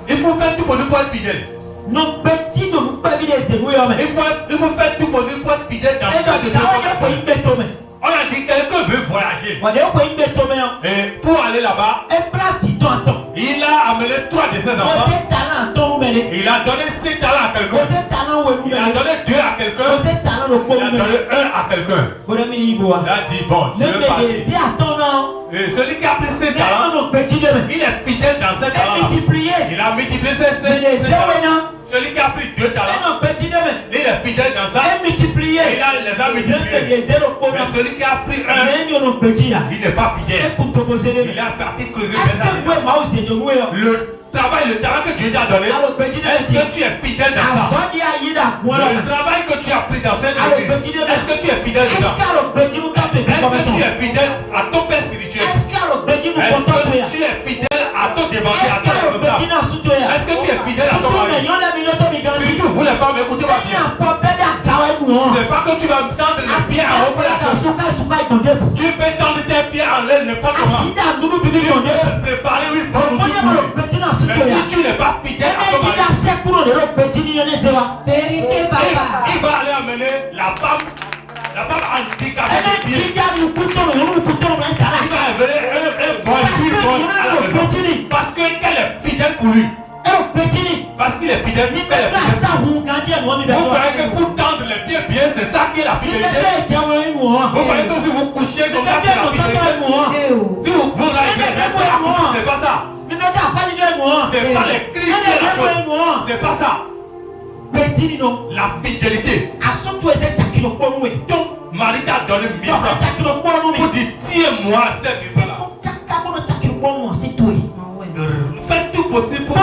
Il faut faire tout possible pour être fidèle. Il faut faire tout possible pour être fidèle dans le cadre de Dieu. On a dit que quelqu'un veut voyager. Et pour aller là-bas, il a amené 3 de ses enfants. Il a donné 6 talents à quelqu'un. Il a donné 2 à quelqu'un. Il a donné 1 à quelqu'un. Il a dit bon, je veux partir. Et celui qui a pris 6 talents, il est fidèle dans ses talents. Il a multiplié ses talents. Celui qui a pris 2 talents, il est fidèle dans ça. Il a les a multipliés. Mais celui qui a pris 1, il n'est pas fidèle. Il a parti creuser le travail, le talent que Dieu t'a donné. Est-ce que tu es fidèle dans ça? Le travail que tu as pris dans cette église, est-ce que tu es fidèle dedans? Est-ce que tu es fidèle à ton père spirituel? Est-ce que tu es fidèle à ton démentier, à ton responsable? Est-ce que tu es fidèle à ton mari? Surtout vous les femmes, écoutez-moi bien. C'est pas que tu vas me tendre les pieds en haut pour la chose. Tu peux tendre tes pieds en l'air n'importe comment. Tu peux préparer une bonne outil. Mais si tu n'es pas fidèle à ton mari, Vérité, papa. il va aller amener la femme handicapée des pieds. Il va amener un bon à la maison. Parce qu'elle est fidèle pour lui. Parce qu'il est fidèle, il fait les Vous croyez que pour tendre les pieds bien, c'est ça qui est la fidélité? Vous croyez que si vous couchez comme ça, c'est la fidélité? Si vous arrivez, c'est pas ça. C'est pas les cris qui est la chose. C'est pas ça. La fidélité. Ton mari t'a donné 1000 francs. Pour dire, tiens-moi ces 1000 francs. Faites tout possible pour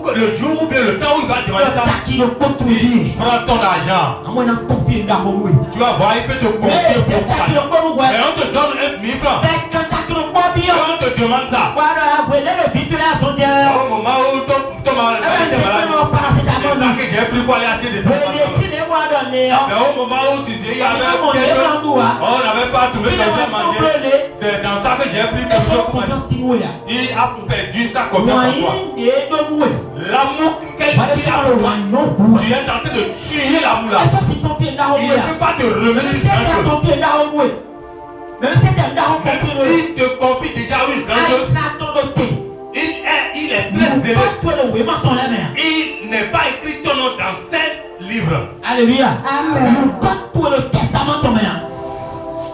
que le jour ou bien le temps où il va demander ça, prends ton argent. Tu vas voir, il peut te confier beaucoup d'argent. Et on te donne 1000 francs. Et on te demande ça. Au moment où ton mari est malade, c'est ça que j'ai pris pour aller acheter des trucs. Mais au moment où tu disais, il y avait on n'avait pas trouvé quelque chose à manger. C'est dans ça que j'ai pris quelque chose pour manger. Il a perdu sa confiance en toi. L'amour qu'elle a pour toi, tu es en train de tuer l'amour là. Il ne peut pas te remettre une grande chose. Même s'il te confie déjà une grande chose, il est très zélé. Il n'est pas écrit ton nom dans 7 livres. Alléluia. Amen.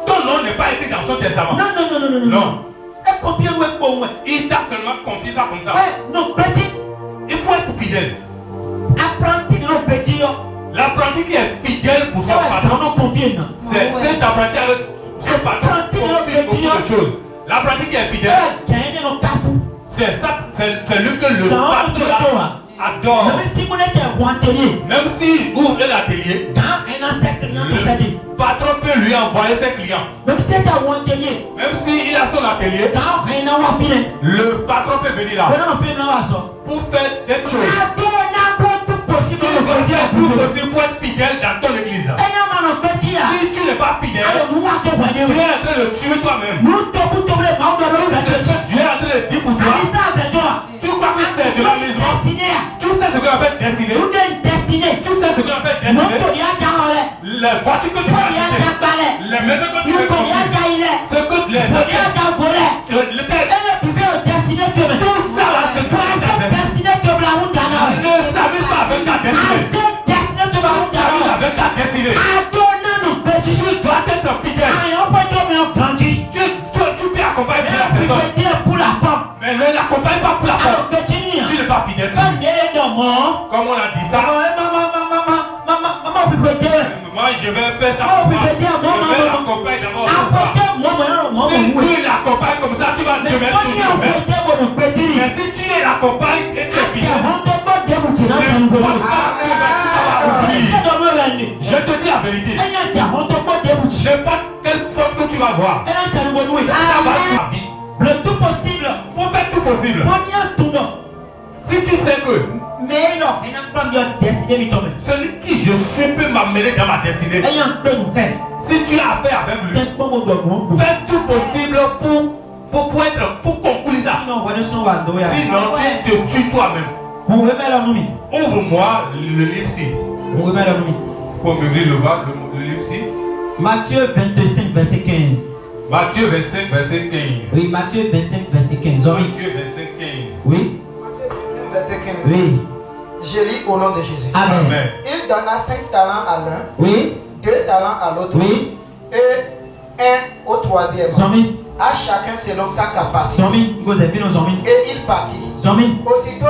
Ton nom n'est pas écrit dans son testament. Non. Il t'a seulement confié ça comme ça. Il faut être fidèle. L'apprenti qui est fidèle pour son patron, c'est cet apprenti avec son patron qui confie beaucoup de choses. L'apprenti qui est fidèle, c'est ça, c'est lui que le patron adore. Même s'il ouvre l'atelier, le patron peut lui envoyer ses clients. Même s'il a son atelier, le patron peut venir là pour faire des choses. Pour être fidèle dans ton église. Si tu n'es pas fidèle, tu es en train de tuer toi-même. Dieu est en train de dire pour toi. Tu crois que c'est de l'amusement? Tu sais ce qu'on appelle destiné. les voitures que tu vas acheter, les maisons que tu veux construire, ce que les tout ça là, c'est toi qui ne savais pas avec ta destinée. Avec ta destinée. Tu dois être fidèle. Tu peux accompagner la personne. Mais ne l'accompagne pas pour la femme. Tu n'es pas fidèle. Comme on a dit ça. Moi je vais faire ça pour moi. Je vais l'accompagner d'abord. Si tu l'accompagnes comme ça, tu vas te mettre toujours. Mais si tu l'accompagnes et tu es fidèle, je te dis la vérité. Je ne sais pas quelle faute que tu vas voir. Ça va sur la vie. Le tout possible. Faut faire tout possible. Si tu sais que celui qui je sais peut m'amener dans ma destinée, si tu as affaire avec lui, fais tout possible pour conclure ça. Sinon, tu te tues toi-même. Ouvre-moi le livre-ci. Faut m'ouvrir le livre-ci. Matthieu 25, verset 15. Matthieu 25, verset 15. Oui, Matthieu 25, verset 15. Matthieu 25, 15. Oui. Verset 15. Oui. Je lis au nom de Jésus. Amen. Amen. Il donna 5 talents à l'un, Oui. 2 talents à l'autre, Oui. et 1 au troisième. Zombie. À chacun selon sa capacité. Zombie. Vous avez vu nos zombies. Et il partit. Zombie. Aussitôt,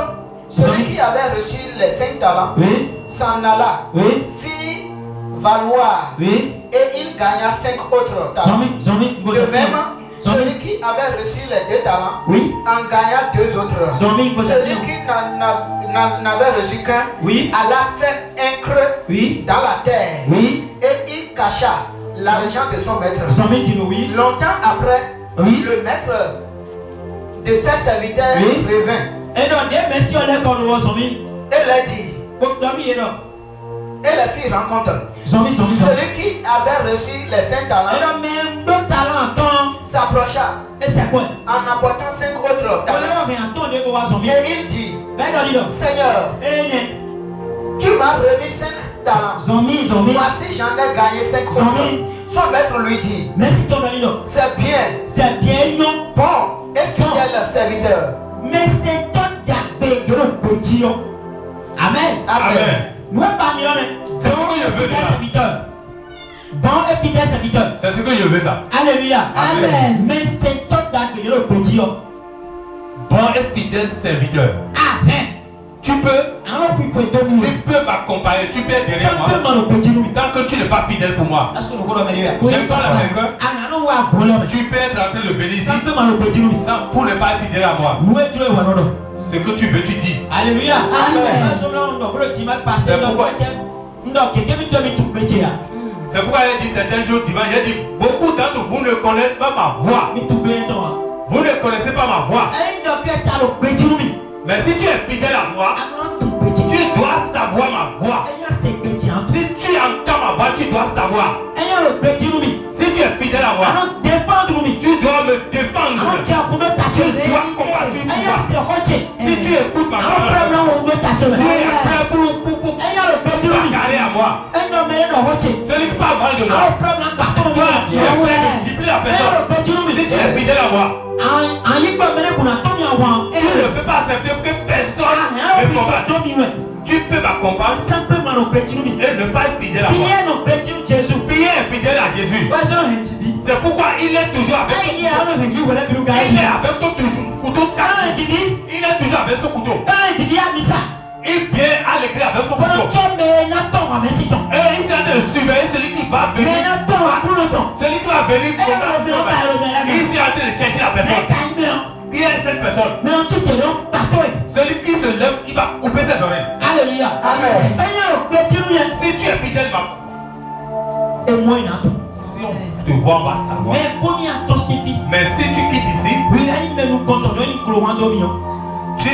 celui qui avait reçu les 5 talents Oui. s'en alla, Oui. fit valoir, Oui. et il gagna 5 autres talents. Zombie. Zombie. Vous De avez vu. même, Zombie. celui qui avait reçu les 2 talents Oui. en gagna 2 autres. Zombie. Vous avez Celui vu. qui n'en avait reçu qu'un Oui. alla faire un creux Oui. dans la terre, Oui. et il cacha l'argent de son maître. Zombie. Dis-nous oui. Longtemps après, Oui. le maître de ses serviteurs Oui. revint Et non, des messieurs, les corps, zombie. et leur dit, Zombie, et non. et les filles rencontrent Zombie, zombie, zombie. celui qui avait reçu les 5 Et talents, non, même deux talents, attends. s'approcha Et c'est quoi? en apportant 5 autres On talents, va attendre de voir zombie. et il dit, Ben non, dis donc. Seigneur, Eh, né. tu m'as remis 5 talents, Zombie, zombie. voici j'en ai gagné 5 autres. Zombie. Son maître lui dit, Merci ton nom, dis donc. c'est bien, C'est bien, non? bon et fidèle serviteur. Mais c'est toi qui as payé de notre petit. Amen. Amen. Nous sommes pas millionnaires. C'est ce que je veux Fidèle dire. serviteur. Bon et fidèle serviteur. C'est ce que je veux ça. Alléluia. Amen. Mais c'est toi qui as payé de notre petit. Bon et fidèle serviteur. Amen. Tu peux Alors, il faut te nous. m'accompagner, tu peux être derrière moi. Tant que petit nous. Tant que tu n'es pas fidèle pour moi, Est-ce que nous voulons venir? j'aime pas la quelqu'un. Ah, non, on va voler. Tu peux être en train de le bénir ici. Tant que le petit nous. Non, pour ne pas être fidèle à moi. Nous et Dieu, voilà. Ce que tu veux, tu dis. Alléluia. Amen. C'est pourquoi il dit certains jours dimanche, il dit beaucoup d'entre vous ne connaissez pas ma voix. Vous ne connaissez pas ma voix. Mais si tu es fidèle à moi, tu dois savoir ma voix. Si tu entends ma voix, tu dois savoir. Si tu es fidèle à moi, tu dois me défendre. Tu dois combattre pour moi. Si tu écoutes ma parole, tu es prêt pour bagarrer à moi. Celui qui parle mal de moi, toi, tu es prêt de discipliner la personne. Si tu es fidèle à moi, tu ne peux pas accepter que personne me combatte. Tu peux m'accompagner et ne pas être fidèle à moi. Pierre est fidèle à Jésus. C'est pourquoi il est toujours avec son couteau. Il est avec ton couteau. Il est toujours avec son couteau. Il vient à l'église avec son couteau. Et il s'est en train de surveiller celui qui va venir. Celui qui va venir combattre. Il s'est en train de chercher la personne. Qui est cette personne? Celui qui se lève, il va couper ses oreilles. Alléluia. Amen. Si tu es fidèle, Et moi, si on te voit, on va savoir. Mais si tu quittes ici, si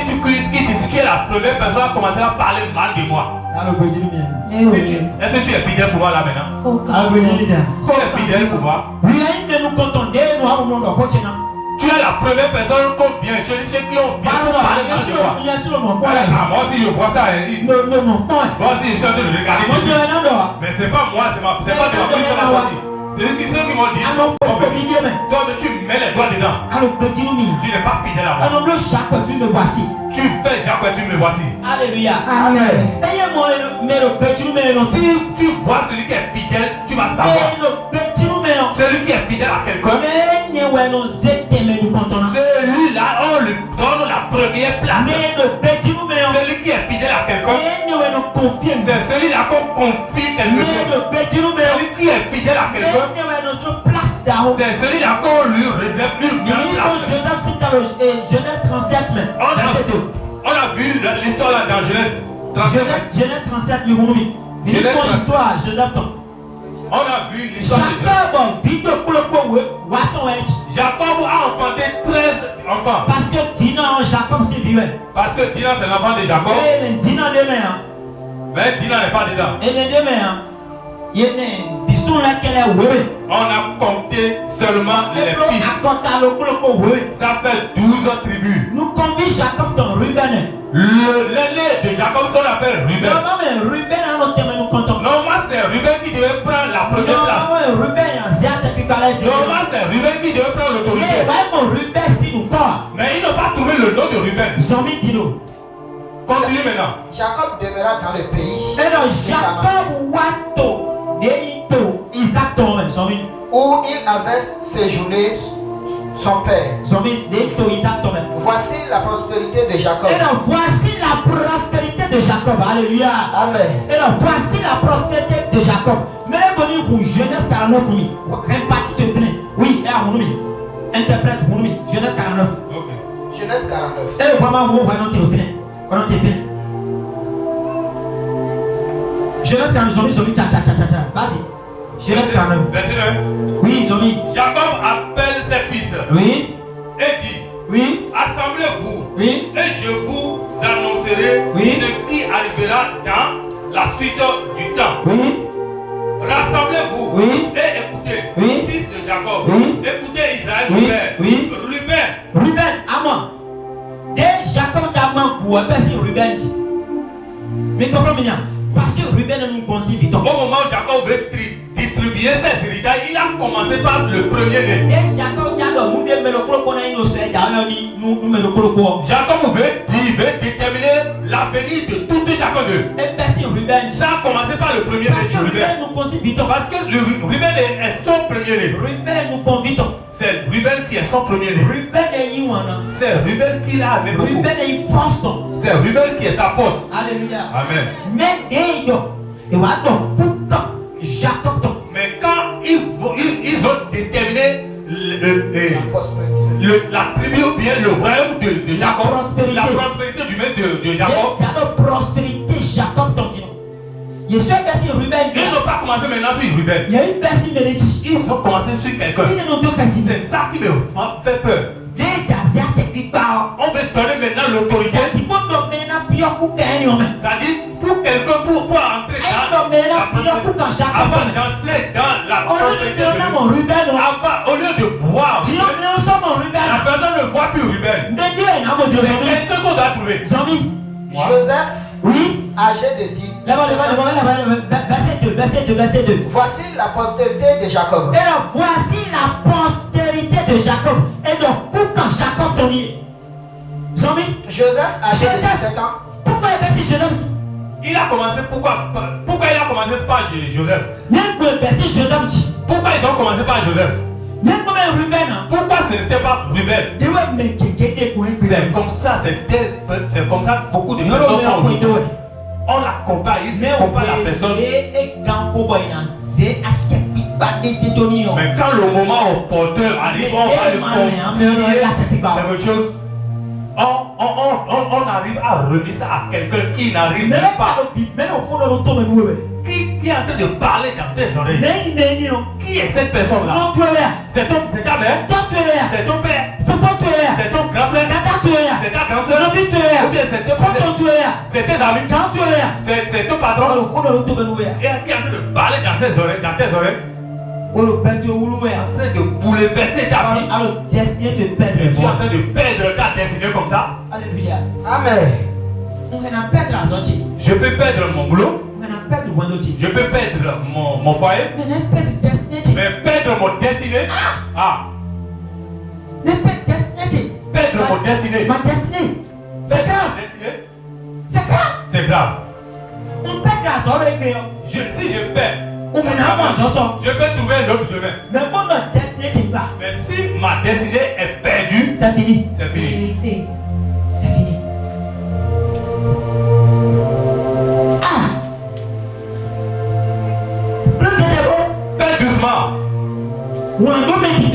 tu quittes ici, tu es la première personne à commencer à parler mal de moi. Est-ce que tu es fidèle pour moi là maintenant? Tu es fidèle pour moi. Tu es la la première personne qu'on vient chez ceux qui ont bien parlé dans ce vois. Moi aussi je vois ça. Moi aussi je suis en train de regarder. Mais c'est pas moi, c'est pas de ma prise qui m'a dit. C'est ceux qui m'ont dit. Toi, tu mets les doigts dedans. Tu n'es pas fidèle à moi. Tu fais Jacques, tu me voici. Alléluia. Amen. Si tu vois celui qui est fidèle, tu vas savoir. Celui qui est fidèle à quelqu'un, celui-là, on lui donne la première place. Celui qui est fidèle à quelqu'un, c'est celui-là qu'on confie quelque chose. Celui qui est fidèle à quelqu'un, c'est celui-là qu'on lui réserve une place. On a vu l'histoire là dans Genèse. Genèse 37, histoire, Joseph. On a vu l'histoire de Jacob a enfanté 13 enfants. Parce que Dina, Jacob c'est vieux. Parce que Dina c'est l'enfant de Jacob. Mais Dina n'est pas dedans. On a compté seulement les fils. Ça fait 12 tribus. Nous convions Jacob dans Ruben. L'aîné de Jacob, on l'appelle Ruben. Normalement, c'est Ruben qui devait prendre la première place. Normalement, c'est Ruben qui devait prendre l'autorité. Mais ils n'ont pas trouvé le nom de Ruben. Continue maintenant. Jacob demeura dans le pays où il avait séjourné son père. Voici la prospérité de Jacob. Voici la prospérité de Jacob. Alléluia. Amen. Et alors, voici la prospérité de Jacob. Mais venez vous, Genèse 49, répartis te plaît. Oui, et à Mounoumi. Interprète Mounoumi. Genèse 49. Ok. Genèse 49. Et vraiment, vous voyez, on te finit. Genèse 49, zombie, vas-y. Genèse 49. Verset 1. Oui, zombie. Jacob appelle ses fils. Oui. Et dit, Oui. assemblez-vous. Oui. Et je vous annoncerai Oui. ce qui arrivera dans la suite du temps. Oui. Rassemblez-vous Oui. et écoutez, Oui. fils de Jacob. Oui. Écoutez Israël, Oui. père. Oui. Ruben, Amon. Et Jacob Diamant pour un c'est Ruben. Mais comprenez bien. Parce que Ruben nous conçut vite. Au moment où Jacob veut distribuer ses héritages, il a commencé par le premier-né. Et Jacob Diamant, nous devons le prendre pour nous faire d'ailleurs nous me le prendre. Jacob veut déterminer l'avenir de tout chacun d'eux. Et c'est Ruben. Ça a commencé par le premier-né Parce que de Ruben Ruben. nous conçut vite. Parce que Ruben est son premier-né. Ruben nous convite. C'est Ruben qui est son premier-né. Ruben est Yuana. C'est Ruben qui l'a amené beaucoup. Ruben est force. C'est Ruben qui est sa force. Alléluia. Amen. Mais et voilà donc Jacob. Mais quand ils ont déterminé la tribu ou bien le royaume de Jacob, la prospérité du maître de Jacob, la prospérité Jacob ton dit. Je suis passé Ruben. ils n'ont pas commencé maintenant sur Ruben. Il y a une personne qui Ils ont commencé sur quelqu'un. C'est ça qui me fait peur. On veut donner maintenant l'autorité. C'est-à-dire pour quelqu'un pour entrer avant d'entrer dans la prospérité de Ruben. Au lieu de voir, la personne ne voit plus Ruben. C'est quelqu'un qu'on doit trouver. Joseph, oui, âgé de 10. Verset 2. Voici la postérité de Jacob. Et donc, voici la postérité de Jacob. Et donc, pourquoi Jacob ton lié? Joseph, âgé de 17 ans. Pourquoi il verset Joseph? Il a commencé pourquoi il a commencé par Joseph? Pourquoi ils ont commencé par Joseph? Pourquoi ce n'était pas Ruben? C'est comme ça, c'est comme ça beaucoup de personnes sont. On la compare, il compare la personne. Mais quand le moment opportun arrive, on va le confier quelque chose. On arrive à remettre ça à quelqu'un qui n'arrive même pas. Qui est en train de parler dans tes oreilles? Qui est cette personne-là? C'est ta mère? C'est ton père? C'est ton grand frère? C'est ta grande soeur? Ou bien c'est tes amis? C'est ton patron? Qui est en train de parler dans tes oreilles? Oh, le père de Ouloué. en train de bouleverser ta vie. Alors, destiné de perdre. Et tu es en train de perdre ta destinée comme ça. Alléluia. Amen. On va perdre la sortie. Je peux perdre mon boulot. On va perdre le Wandochi. Je peux perdre mon foyer. Mais on perdre destiné. Mais perdre mon destinée. Ah, On perdre destiné. perdre mon destinée. Ma destinée. C'est Perdre grave. ma destinée. C'est grave. C'est grave. On perd la sortie. Si je perds, On va pas je peux trouver un autre domaine. mais bon, notre destinée, tu pas. Mais si ma destinée est perdue, C'est fini. c'est fini. Vérité. C'est fini. Ah! Le téléphone, Fais doucement. on a deux métiers.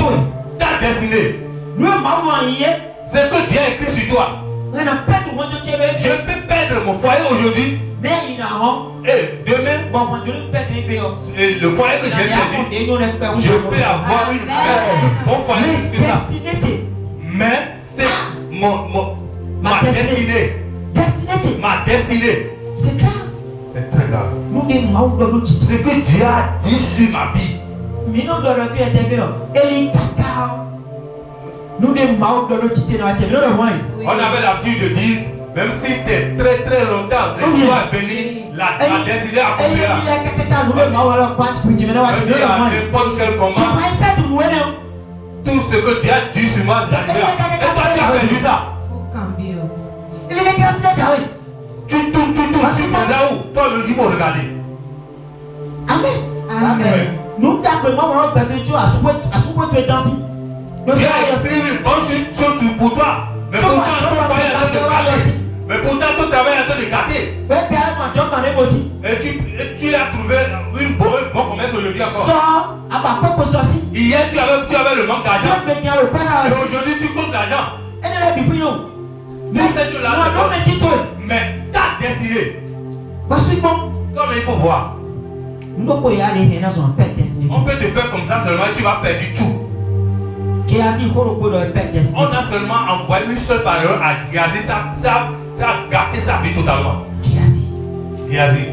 Ta destinée, Nous, on va y aller. c'est que Dieu a écrit sur toi. On a perdu le Wandochi. Je peux perdre mon foyer aujourd'hui Mais il y a un et demain, bon, on doit perdre les béos. et le foyer que j'ai perdu, je peux avoir une bon foyer plus que ça. Destinée. Mais c'est ma destinée. Destinée. Ma destinée. C'est grave. C'est très grave. Nous, des maous de l'autre. Ce que Dieu a dit sur ma vie, Mais nous, de l'autre, il était bien. Et les cacao. Nous, des maous de l'autre, il était dans le moyen. on avait l'habitude de dire, même si tu es très très longtemps, le Oui. jour est venu, la destinée accomplira. Et il y a quelqu'un qui a nous, le maou, alors, pas de spirituel, mais Même là, si à n'importe quel tu comment, vas faire du moyen. tout ce que Dieu a dit sur moi, j'arriverai. Et toi, tu as perdu ça. Faut cambier. Il est les gars, tu as Tu là où toi, le il faut regarder. Amen. Amen. Nous, d'accord, moi, on va perdre Dieu à souhaiter danser. Nous, Dieu ça, a écrit une bonne chose pour toi. Mais Tu pourtant, vas- ton foyer est en train de gâter. Mais pourtant, ton travail est en train de gâter. mais bien, moi, Dieu m'en est aussi. Et tu as trouvé un bon commerce aujourd'hui encore. Sors à ma propre sortie. Hier, tu avais le manque Dieu d'argent. me tient le pain à Et aujourd'hui, tu comptes l'argent. et de la Bible. Toutes ces choses-là, Moi, c'est non, bon. mais dis-toi. Mais ta destinée, Parce que bon, comme il faut voir, nous ne pouvons y aller, mais nous sommes père destinée. on peut te faire comme ça seulement et tu vas perdre tout. Qui a dit qu'on peut le père destinée. On a seulement envoyé une seule parole à Giazi, ça a gâté sa vie totalement. Qui a dit Giazi,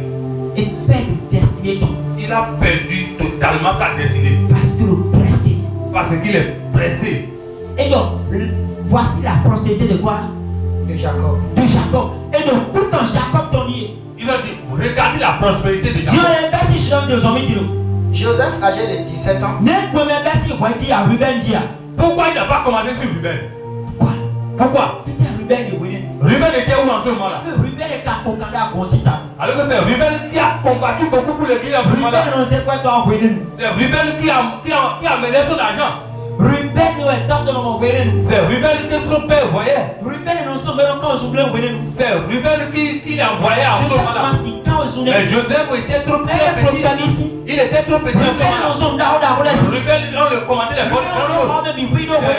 et père destinée donc. il a perdu totalement sa destinée Parce que le pressé. parce qu'il est pressé. Et donc, voici la procédé de quoi? De Jacob. De Jacob. Et donc, tout en Jacob ton lié. Il a dit, regardez la prospérité de Dieu Jacob. est merci, je donne des hommes, dis-le. Joseph, âgé de 17 ans, Ne pouvez même pas si vous dites à Ruben dire. Pourquoi il n'a pas commencé sur Ruben? Quoi? Pourquoi? Putain, Ruben est venu. Ruben était où en ce moment-là? Ruben est Kakokanda à Consita. Alors que c'est Ruben qui a combattu beaucoup pour le dire en ce moment-là. Ruben, on sait quoi toi, Ruben. C'est Ruben qui a mené son argent. Ruben nous est top de nos Ruben. C'est Ruben que son père voyait. Ruben nous sommes quand je voulais Ruben. C'est Ruben qui l'envoyait en ce Je sais moment-là. pas si quand je Mais Joseph était trop petit. Il était trop petit en ce Ruben nous moment-là. sommes là où Ruben, on le commandait les bonnes choses.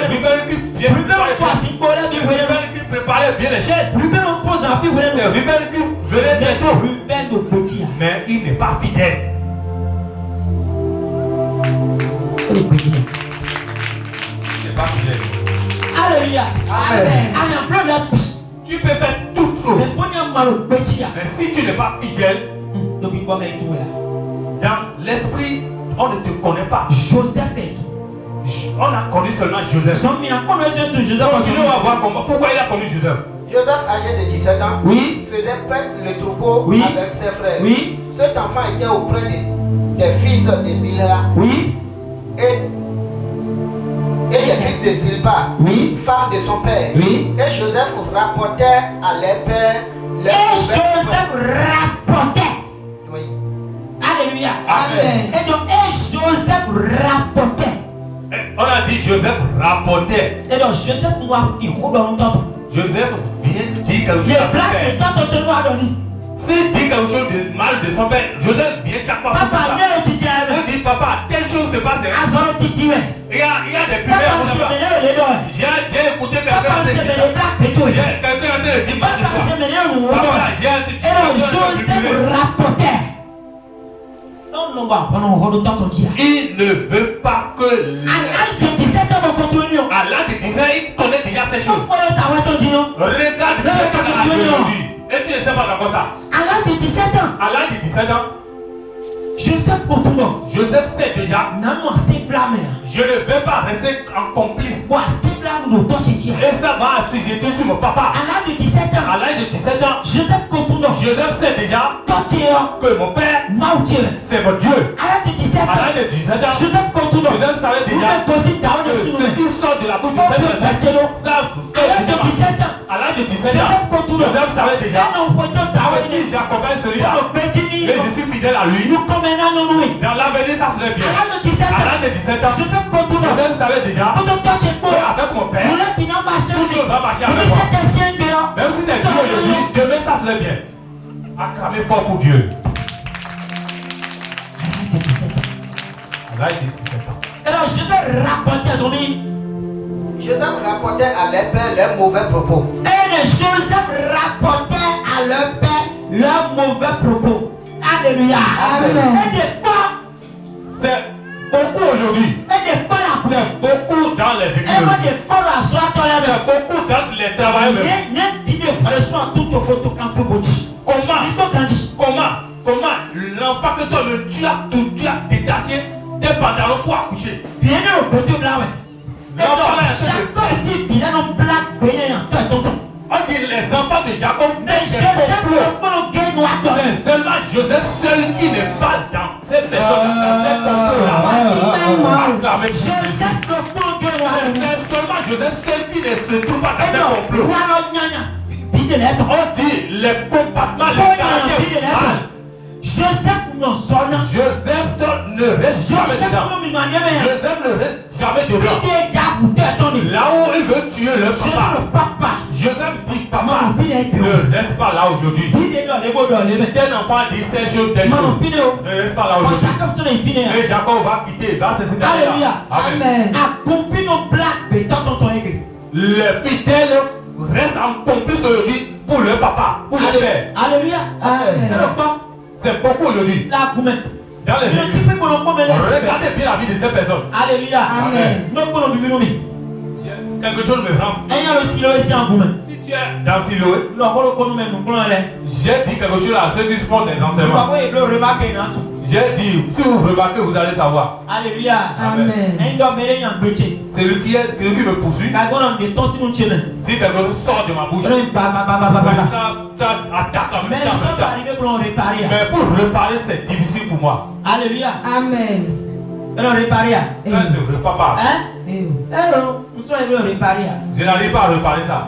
C'est Ruben qui bien préparait bien les chaises. C'est Ruben qui venait bientôt. Mais il n'est pas fidèle. Il n'est pas fidèle. Alléluia. Amen. Tu peux faire toutes choses. Mais Mais si tu n'es pas fidèle, dans l'esprit, on ne te connaît pas. Joseph est tout. On a connu seulement Joseph. Son mien connaissait tout Joseph. Continuons à voir comment, pourquoi il a connu Joseph. Joseph, âgé de 17 ans, Oui. faisait prêtre le troupeau Oui. avec ses frères. Oui. Cet enfant était auprès des fils de Bilha Oui. et des fils de Zilpa, Oui. femme de son père. Oui. Et Joseph rapportait à leur père Et leurs Joseph rapportait. Oui. Alléluia. Amen. Et donc, Joseph rapportait. On a dit Joseph rapportait. Et donc, Joseph nous a fait dans longtemps. Joseph vient dire quelque Il chose est à son blague père. de tant de nous a donné. S'il dit quelque chose de mal de son père, Joseph vient chaque fois pour Papa, ça. ne le dis pas. Il dit, papa, telle chose se passe. hein. À son titi, ouais. Il y a des Papa, prières. c'est mené les deux. J'ai écouté quelqu'un Papa, en train de c'est dire mené ça. blague de tout. Quelqu'un en train de dire mal de Papa, toi. c'est mené le Papa, monde. j'ai Et donc, Joseph rapportait. Non, non, bah, pendant le temps qu'on dit. Il ne veut pas que À l'âge de 17 ans, on continue. à l'âge de 10 ans, il connaît déjà ces choses. Pourquoi t'as ouais ton dinon? Regarde ce qu'on a aujourd'hui. Et tu ne sais pas encore ça. À l'âge de 17 ans, À l'âge de 17 ans, Joseph Kotuno. Joseph sait déjà. Nano assez blâmé. Je ne vais pas rester en complice. Moi assez blâmé nous toi chez Dieu. Et ça va assujetter sur mon papa. À l'âge de 17 ans. À l'âge de 17 ans, Joseph Kotuno. Joseph sait déjà Toi tu es que mon père, Maoutier. c'est mon Dieu. À l'âge de 17 À ans. l'âge de 17 ans, Joseph Kotuno. Joseph savait Vous déjà êtes aussi dans que le ce sous. qui sort de la bouche de Vous cette êtes personne savent. à l'âge de 17 ans. À l'âge de 17 Joseph ans, Kotuno. Joseph savait déjà Un enfant de que si j'accompagne celui-là et je suis fidèle à lui, nous comme un anneau nous. dans l'avenir ça serait bien. À l'âge de 17 À ans. l'âge de 17 ans, Joseph Kotuno. Joseph savait déjà Pour toi tu es que avec mon père, nous l'avons bien marché. tout chose va marcher Vous avec moi. êtes assis un dehors. Même si c'est Dieu aujourd'hui, demain ça serait bien. Acclamez fort pour Dieu. À l'âge de 17 ans. À l'âge de 17 ans. Alors je vais raconter à son ami. Joseph rapportait à leur père leurs mauvais propos. Et Joseph rapportait à leur père leurs mauvais propos. Alléluia. Amen. Et des pas. C'est beaucoup aujourd'hui. Et des pas la couleur. C'est beaucoup dans les Et églises. moi des pas la soirée dans C'est la beaucoup dans les travailleurs même. ne vidéo le soir tout au côté quand tu bouges. Comment l'enfant que toi tu as détaché tes pantalons pour accoucher. Viens au côté blanc. Et L'enfant donc, là, c'est comme si vilain non black payé en toi tonton. on dit les enfants de Jacob Mais Joseph ne pas le gay noir dans c'est seulement Joseph seul qui n'est pas dans ces personnes, dans ces complots-là. Acclamez Jésus. Joseph ne pas le gay noir dans C'est seulement Joseph seul qui ne se trouve pas dans Et ces donc, complots. voilà, gnagna. Vide lettre. On dit les compartiments, les caractères mal. Joseph non sonne. Joseph ne reste jamais Joseph dedans. non m'imagine mais. Joseph ne reste jamais dedans. Vide déjà goûté attendez. Là où il veut tuer le Joseph papa, le papa. Joseph dit papa, Maman vide un peu. ne reste pas là aujourd'hui. Vide dans les mots dans les mains. Tel enfant dit ces choses, telles Maman choses. vide. Ne reste pas là Quand aujourd'hui. Jacob se les vide. Et Jacob va quitter, va se séparer. Alléluia. Amen. Amen. A confié nos blagues de tant ton aiguë. Les fidèles restent en complice aujourd'hui pour le papa, pour le père. Alléluia. Amen. C'est le temps. C'est beaucoup aujourd'hui. La goumette. Dans les Je ne dis églises. pas qu'on n'a pas besoin de Regardez bien la vie de ces personnes. Alléluia. Amen. Nous pouvons nous vivre. Quelque chose me rend. Et il y a le silo ici en goumette. Si tu es dans Siloé, Nous avons le nous mettre nous prenons les. j'ai dit quelque chose à ceux qui se font des Nous enseignements. avons le remarquer dans tout. J'ai dit, si vous remarquez, vous allez savoir. Alléluia. Amen. Et il doit mêler un bétier. Celui qui me poursuit, Quand on a des tons si nous tiens. si quelque chose sort de ma bouche, ça attaque en Mais même temps. ils sont arrivés pour le réparer. Mais pour réparer, c'est difficile pour moi. Alléluia. Amen. Alors réparer. Eh, Quand je répare pas, Hein? eh, Alors, nous sommes arrivés à réparer. je n'arrive pas à réparer ça.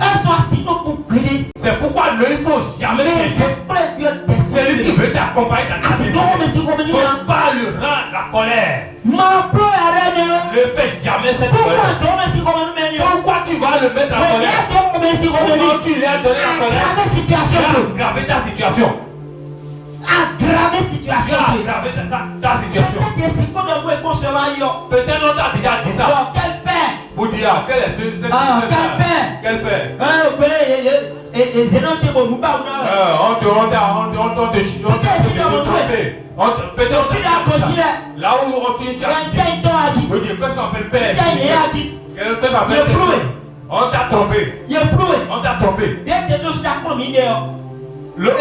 Un soir, si nous pouvons prier. C'est pourquoi il ne faut jamais Mais chercher après, Dieu celui qui veut t'accompagner dans ta Ah, c'est bon, mais c'est comme Il ne faut pas lui rendre la colère. Ma pro arrête. Ne fais jamais cette Pourquoi colère. toi, mais c'est comme nous menons? Pourquoi tu vas le mettre en Mais colère? toi, mais c'est comme Pourquoi nous. tu lui as donné la colère? Aggraver Tu situation. as aggravé ta situation. Aggraver Tu situation. as aggravé ta situation. Peut-être des secondes de vous et qu'on se va y aller. Peut-être on t'a déjà dit ça. Alors, quel père? Vous dire, quel est ce Ah, quel père? Quel père? Hein, vous connaissez les zénons de bon, nous pas on a. On te trompé. Peut-être on t'a là où on t'a dit. Oui, qu'est-ce qu'on appelle père? Qu'est-ce qu'on appelle père? On t'a trompé. On t'a trompé. Le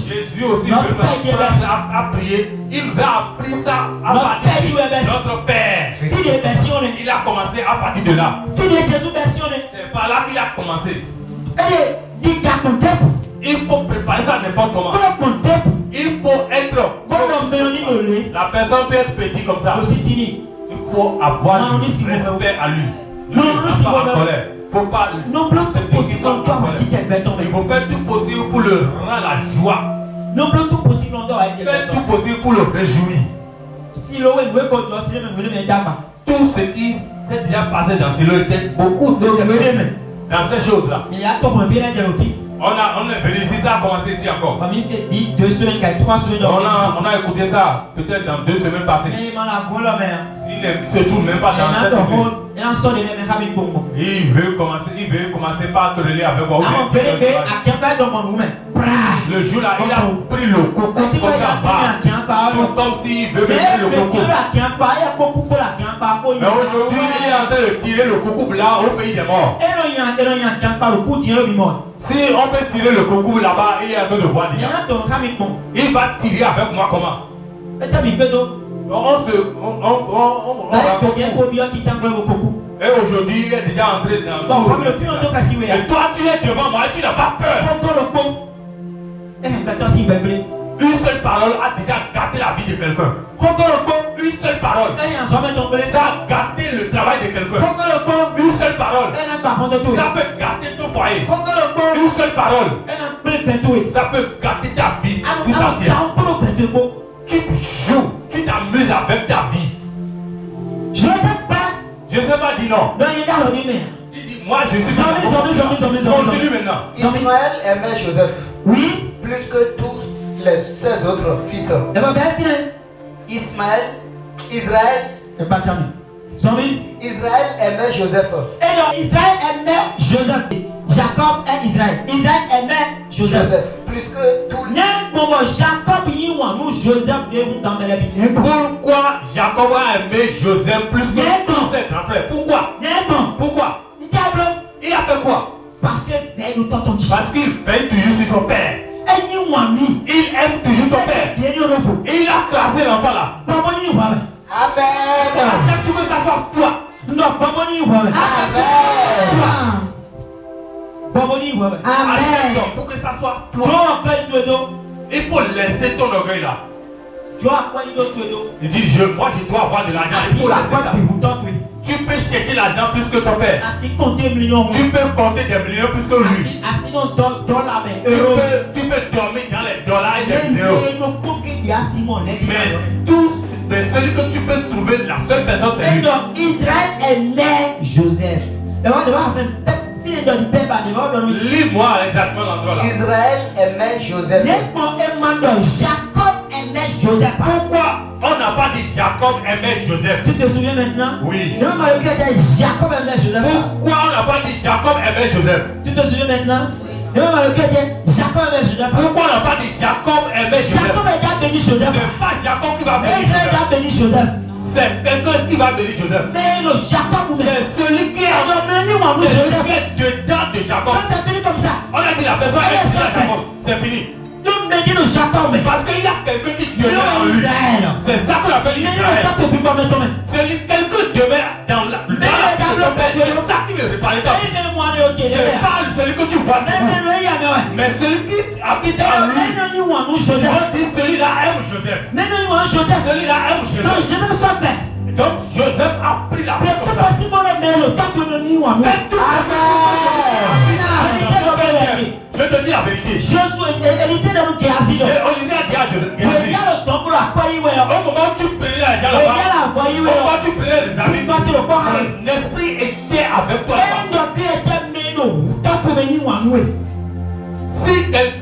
Jésus aussi a prié. Il nous a appris ça à partir de notre Père. Il a commencé à partir de là. C'est par là qu'il a commencé. Il faut préparer ça n'importe comment. Il faut être. La personne peut être petite comme ça. Il faut avoir du respect à lui. Il faut pas. Il faut faire tout possible pour le rendre la joie. Faire tout possible pour le réjouir. Tout ce qui s'est déjà passé dans Silo était beaucoup dans ces choses-là. On est venu ici, ça a commencé ici encore. On a écouté ça peut-être dans 2 semaines passées. Il ne se trouve même pas dans cette église. Il veut commencer par te relayer avec moi. Le jour là, il a pris le coco comme ça, tout comme s'il veut mettre le coco. Mais aujourd'hui, il est en train de tirer le coco là au pays des morts. Si on peut tirer le concours là-bas, il y a un peu de voix déjà. Yana ton kami bon. Il va tirer avec moi comment? Eta mi bedo. On va Ba ko bien ko bien qui t'envoie au coco. et aujourd'hui, il est déjà entré dans le Bon, comme le plus longtemps qu'à siwe. et toi, tu es devant moi et tu n'as pas peur. Ko le bon. Maintenant si bebre. Une seule parole a déjà gâté la vie de quelqu'un. Ko le bon. Une seule parole. En somme ton belé. Ça a gâté le travail de quelqu'un. Ko le bon. Une seule parole. En pas prendre tout. Ça peut gâter ton foyer. Ko le bon. Une seule parole. En peut tout. Ça peut gâter ta vie tout Ah, entière. on peut le bon. Tu joues, tu t'amuses avec ta vie. Je sais pas. Je ne sais pas dire non. Non, il est dans le numéro. Il dit, moi je suis Jamais. Continue maintenant. Ismaël aimait Joseph Oui. plus que tous ses autres fils. D'abord, bien fini. Israël C'est pas jamais. Jamais. Israël aimait Joseph. Et donc, Israël aimait Joseph. Jacob et Israël. Israël aimait Joseph. Joseph plus que tous les... Bon, Jacob, il y a nous Joseph, il dans la vie. Pourquoi Jacob a aimé Joseph plus que tous ses grands frères? Pourquoi? Pourquoi? Il a fait quoi? Parce que Parce qu'il veille toujours sur son père. Il aime toujours ton père. Et il a classé l'enfant là. Amen. Accepte que ça soit toi. Amen. Accepte pour que ça soit toi. Il faut laisser ton orgueil là. Il dit, moi je dois avoir de l'argent. Il faut laisser ça. Tu peux chercher l'argent plus que ton père. Tu peux compter des millions plus que lui. Tu peux dormir dans les dollars et les euros. Mais celui que tu peux trouver, la seule personne c'est lui. Israël aimait Joseph. Lis-moi exactement l'endroit là. Israël aimait Joseph. Jacob aimait Joseph. Pourquoi on n'a pas dit Jacob aimait Joseph? Tu te souviens maintenant? Oui. Non, mais Jacob aimait Joseph. Pourquoi on n'a pas dit Jacob aimait Joseph? Tu te souviens maintenant? Non, mais Jacob aimait Joseph. Pourquoi on n'a pas dit Jacob aimait Joseph? Jacob a déjà béni Joseph. Ce n'est pas Jacob qui va bénir Israël Joseph. a béni Joseph. C'est quelqu'un qui va bénir Joseph. Mais le Jacob ou C'est celui qui est dedans de Jacob. Quand c'est fini comme ça. On a dit la personne est dedans de Jacob. C'est fini. Donc maintenant le Jacob. Parce qu'il y a quelqu'un qui demeure en lui. C'est ça qu'on appelle Israël. Quelqu'un demeure dans la vie de ton père. C'est ça qui veut réparer ta vie. C'est pas celui que tu vois. Mais celui qui habite en lui. On dit celui-là aime Joseph. Celui-là aime Joseph. Donc Joseph a pris la place comme ça. Je te dis la vérité. Élisée a dit à Géhazi, au moment où tu prenais l'argent là-bas, au moment où tu prenais les amis, mon esprit était avec toi. Si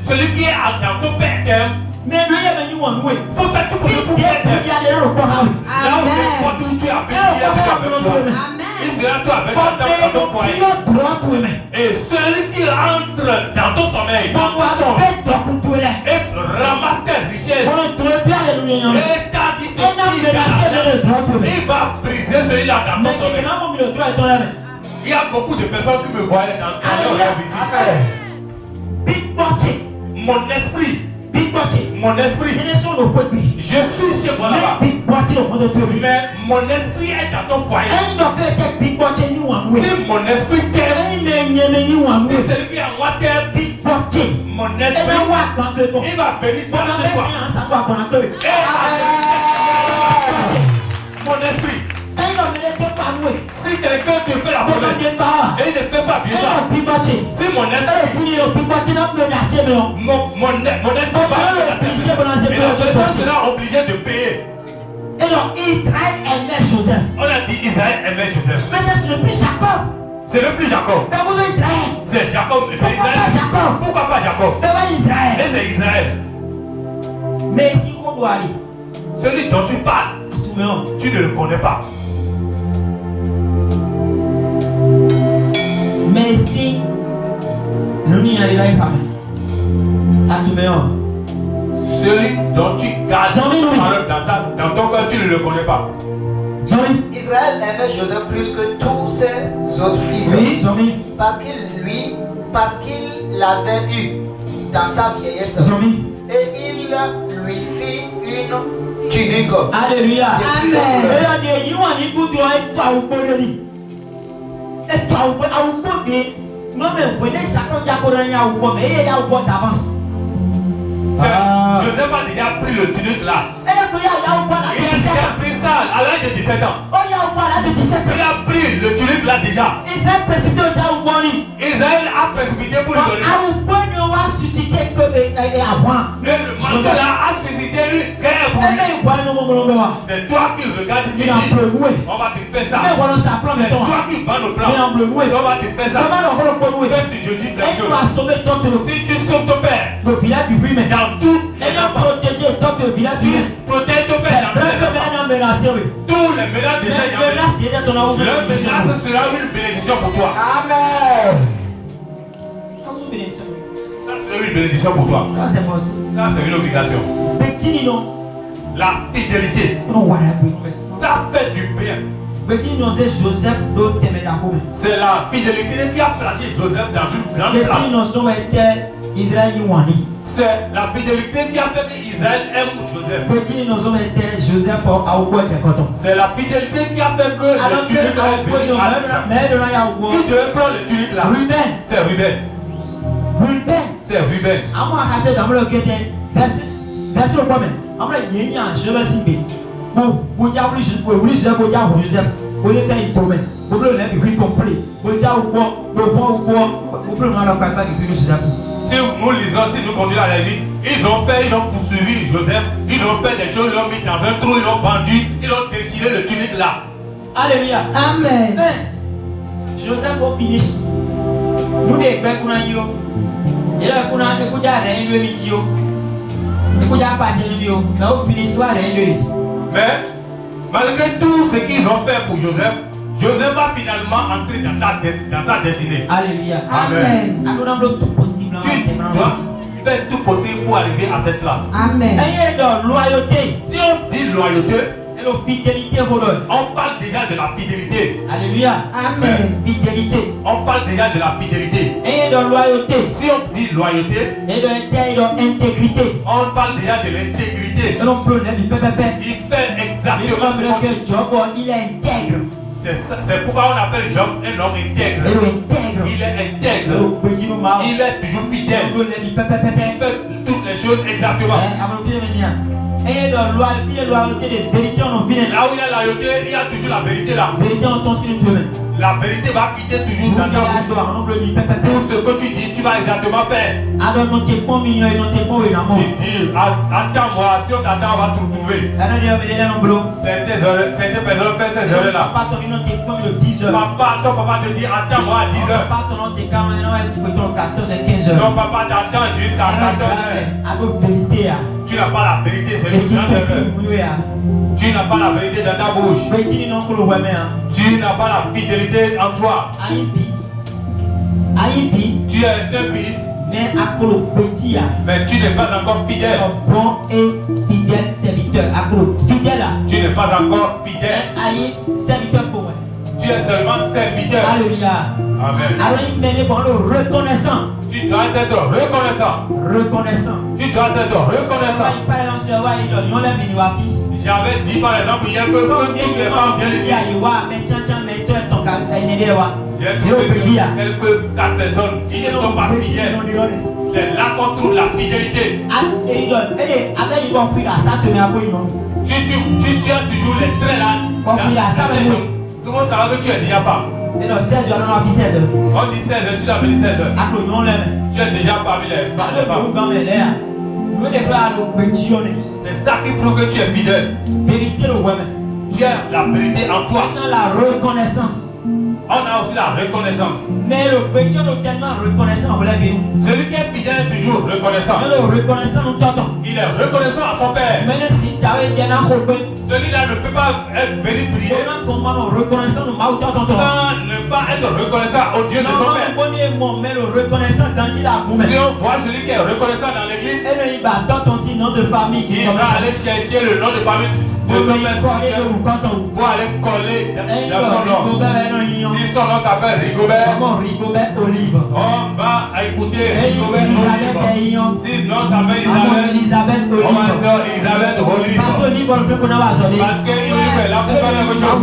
celui qui est dans ton père t'aime, il faut faire tout pour le père t'aime. Là où tu habites, il est avec toi. Il sera toi avec toi dans ton foyer. Et celui qui entre dans ton sommeil, dans ton sommeil, et ramasse tes richesses, et ta dit il va briser celui-là dans ton sommeil. Il y a beaucoup de personnes qui me voyaient dans leur visite. Mon esprit, je suis chez moi là-bas. Mais mon esprit est dans ton foyer. Si mon esprit t'aime, si celui qui est en moi t'aime, mon esprit, il va venir chez toi. Mon esprit, si quelqu'un te fait la promesse et il ne fait pas bien ça, si mon esprit va sera obligé de payer. Et donc Israël aimait Joseph. On a dit Israël aimait Joseph. Maintenant c'est le plus Jacob. C'est le plus Jacob. Mais vous êtes Israël. C'est Jacob. C'est Pourquoi Israël. pas Jacob? Pourquoi pas Jacob? Mais vous Israël. Et c'est Israël. Mais si on doit aller, celui dont tu parles, tu ne le connais pas. Mais si nous n'y arrivons pas, à tout meilleur. Celui dont tu gardes dans ton cœur, tu ne le connais pas. Israël aimait Joseph plus que tous ses autres fils. Oui, parce qu'il l'avait eu dans sa vieillesse. Zombie. Et il lui fit une tunique. Alléluia. Amen. Et là, il y a une goudron et toi, vous pouvez. Et toi, vous pouvez. Non, mais vous venez chacun qui a connu un ou mais il y a un bon d'avance. Joseph a déjà pris le tunique là. Et il y a un bon là. Il a déjà pris ça à l'âge de 17 ans. Oh, il y a un bon là de 17 ans. Il a pris le tunique là déjà. Israël précipité aussi à Ouboni. Israël a précipité pour lui donner. À Ouboni, on va susciter que Abraham. Le manteau là a suscité lui guerre pour Et lui. là, il voit nos moments. C'est toi qui regardes, tu Il a dis, bleu. on va te faire ça. Mais voilà, ça plan C'est de temps. toi qui vas nos plans. Il a bleu. On va te faire ça. Comment on va le prendre? Fais du jeudi Et quelque tu vas chose. sauver ton téléphone. Si tu sauves ton père, Le village du Brimé. dans tout les Ayant enfants, protégé tant que le village du tu Brimé. protèges ton C'est père dans vrai tes que enfants. maintenant menacé, oui. Tous les menaces de Mais Seigneur. menace, c'est ton amour. Le menace sera une bénédiction pour toi. Amen. Quand tu bénédiction. Ça sera une bénédiction pour toi. Ça, c'est force. Ça, c'est une obligation. Petit non. La fidélité, On voit la bonne. ça fait du bien. Petit non, c'est Joseph d'autres Temédakome. C'est la fidélité qui a placé Joseph dans une grande place. Petit non, sont été Israël Iwani. C'est la fidélité qui a fait qu'Israël aime Joseph. Petit non, sont été Joseph Aouko Tchekoton. C'est la fidélité qui a fait que Alors le que tunique a Aouko, été mais de là, il y a Aouko. Qui devait prendre le tunique là? Ruben. C'est Ruben. Ruben. C'est Ruben. À moi, à cacher dans le cœur, verset le premier. À moi, il y a un jeu simple. Vous diable, vous Joseph, vous diable, Joseph. Vous êtes un domaine. Vous voulez le complet. Vous êtes au quoi? Vous voulez le mal à Joseph. Si nous lisons, si nous continuons à la vie, ils ont poursuivi Joseph, ils ont fait des choses, ils l'ont mis dans un trou, ils l'ont vendu, ils ont décidé le tunique là. Alléluia. Amen. Joseph au finish. Nous des bêtes qu'on a eu. Et là, qu'on a écouté à rien, le mitio. Écoutez à partir du bio. Mais au finish, toi, rien, le. Mais malgré tout ce qu'ils ont fait pour Joseph, Joseph va finalement entrer dans sa destinée. Alléluia. Amen. À nous avons tout possible. Tu dois faire tout possible pour arriver à cette place. Amen. Ayez de loyauté. Si on dit loyauté, Et de fidélité, vous donne. on parle déjà de la fidélité. Alléluia. Amen. Fidélité. On parle déjà de la fidélité. Ayez de loyauté. Si on dit loyauté, Et de intégrité. on parle déjà de l'intégrité. Et l'on peut le pépé. Il fait Il exactement ce qu'on dit. que Job, il est intègre. C'est pourquoi on appelle Job un homme intègre. Il est intègre. Il est intègre. Il est toujours fidèle. Il fait toutes les choses exactement. Et de loyauté, de vérité, on finit. Là où il y a la loyauté, il y a toujours la vérité là. Vérité, on t'en signe demain. La vérité va quitter toujours Nous, dans ta village, bouche. on oublie le pépé. Tout ce que tu dis, tu vas exactement faire. Alors, non, t'es pas mignon, non, t'es pas énorme. Tu dis, attends-moi, si on t'attend, on va te retrouver. Alors, il y a un non bleu. Certaines personnes font ces heures-là. Papa, ton nom, t'es pas le 10 heures. Papa, ton papa te dit, attends-moi à 10 heures. Papa, ton nom, t'es quand même, non, 14 et 15 heures. Ton papa t'attend jusqu'à 14 heures. Alors, vérité, Tu n'as pas la vérité, c'est et si une grande erreur. tu Tu n'as pas la vérité dans ta bouche. petit non, que le ouais, mais, Tu n'as pas la fidélité en toi. Aïe, Tu es un fils, mais à colo petit, mais tu n'es pas encore fidèle. un bon et fidèle serviteur. À colo fidèle, Tu n'es pas encore fidèle. aïe, serviteur pour moi. Tu es seulement serviteur. Alléluia. Amen. Alors, il mène pour le reconnaissant. Tu dois être reconnaissant. Reconnaissant. Tu dois être reconnaissant. Par exemple, sur Hawaï, il donne la miniwaki. J'avais dit par exemple hier que tous les femmes viennent ici. J'ai trouvé quelques 4 personnes qui ne sont pas fidèles. C'est là qu'on trouve la fidélité. Tu as toujours les traits là. Tout le monde savait que tu es déjà femme. On dit 16 heures, tu dois venir 16 heures. Tu es déjà parmi les femmes. C'est ça qui prouve que tu es fidèle. Tu as la vérité en toi. La reconnaissance. On a aussi la reconnaissance. Mais le petit est tellement reconnaissant, vous l'avez vu. Celui qui est fidèle est toujours reconnaissant. Mais le reconnaissant, nous t'entendons. Il est reconnaissant à son père. Mais si tu avais bien un reconnaissant, Celui-là ne peut pas venir prier comment nous reconnaissons, nous m'entendons. sans ne pas être reconnaissant au Dieu de son père. Mais le reconnaissant dans la gourmet. Si on voit celui qui est reconnaissant dans l'église, Et dans ton nom de famille. Il va aller chercher le nom de famille de ton père spirituel pour aller coller dans son nom. Si son nom s'appelle Rigobert, Olive. on va écouter Rigobert Olive. Si le nom s'appelle Isabelle, on va dire Isabelle Olive. Parce que Olive est là pour faire quelque chose.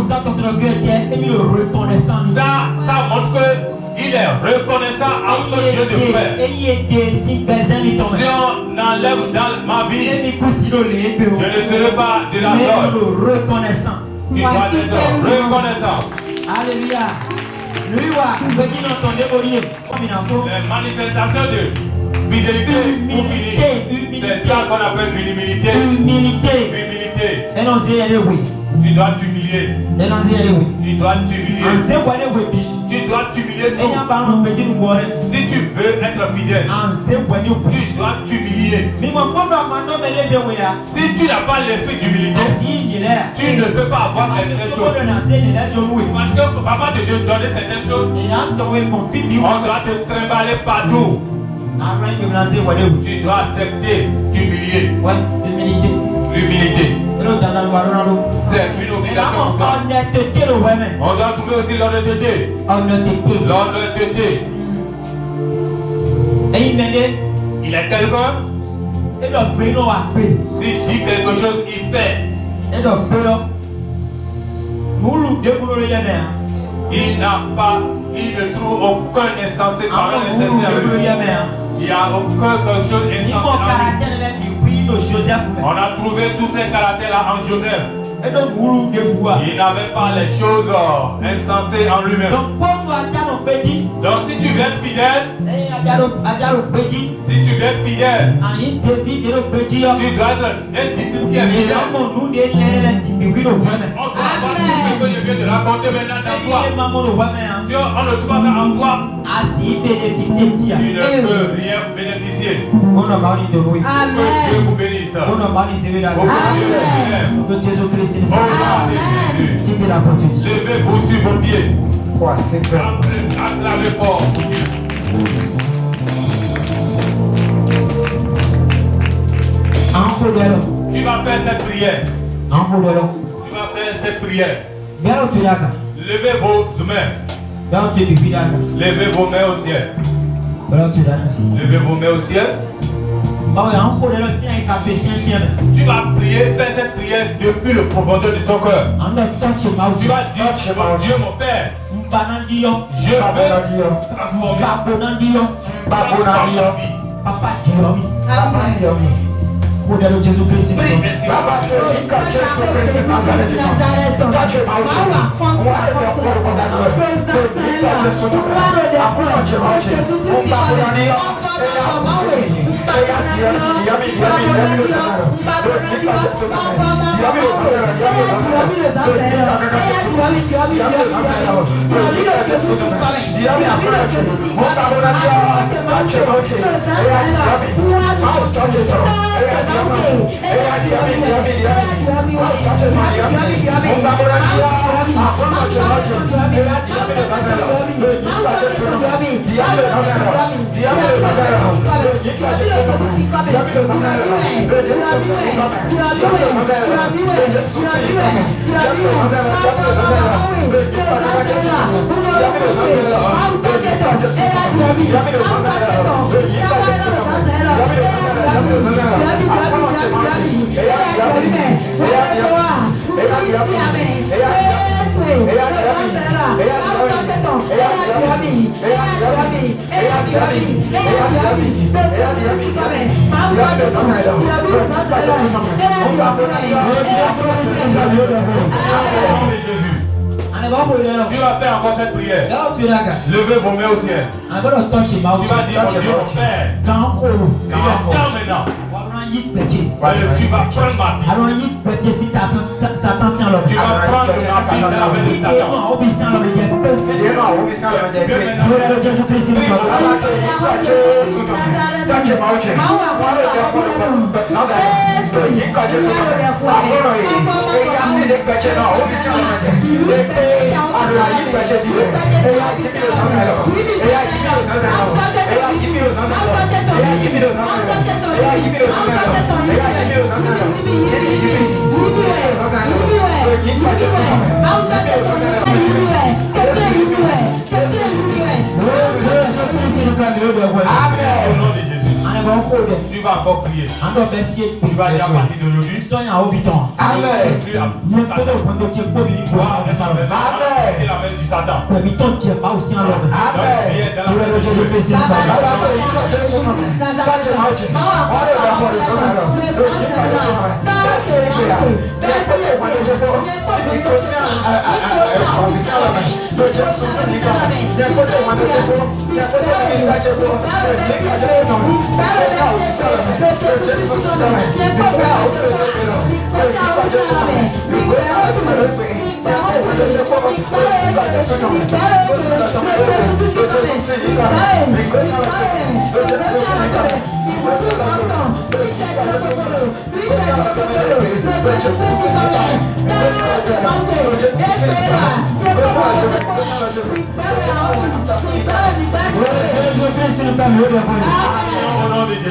Ça montre que il est reconnaissant à son Dieu de frère. Si on enlève dans ma vie, je ne serai pas de la gloire. Tu dois être reconnaissant. Alléluia. Les manifestations de fidélité ou humilité, c'est ça qu'on appelle l'humilité. Humilité. Tu dois t'humilier. Tu dois t'humilier. Tu dois t'humilier tout. Si tu veux être fidèle, tu dois t'humilier. Si tu n'as pas l'esprit d'humilité, tu ne peux pas avoir certaines choses. Parce que papa te donner certaines choses, on doit te trimballer partout. Tu dois accepter d'humilier. L'humilité. C'est une obligation. On doit trouver aussi l'honnêteté. L'honnêteté. Il est quelqu'un. S'il dit quelque chose, il fait. Il ne trouve aucun insensé parlant nécessaire. Il n'y a aucun quelque chose insensé. On a trouvé tous ces caractères-là en Joseph. Il n'avait pas les choses insensées en lui-même. Donc si tu veux être fidèle, tu dois être un disciple qui est fidèle. On doit avoir tout ce que je viens de raconter maintenant dans toi. Si on ne trouve pas ça en toi, tu ne peux rien bénéficier. Amen. Dieu vous bénisse. Levez-vous sur vos pieds. Acclamez fort pour Dieu. Tu vas faire cette prière. Levez vos mains. Levez vos mains au ciel. Levez vos mains au ciel. Tu vas prier, faire cette prière depuis le profondeur de ton cœur. Tu vas dire, Dieu mon Père, je veux transformer ma vie. Jésus-Christ. Tu vas faire encore cette prière. Levez vos mains au ciel. Tu vas dire, Dieu mon Père, il est temps maintenant. Tu vas prendre ma vie. Tu vas prendre ma vie dans la main de Satan. Amen. Tu vas encore prier. Tu vas dire à partir d'aujourd'hui. Amen. Tu vas arrêter la main du Satan. Au nom de Jésus.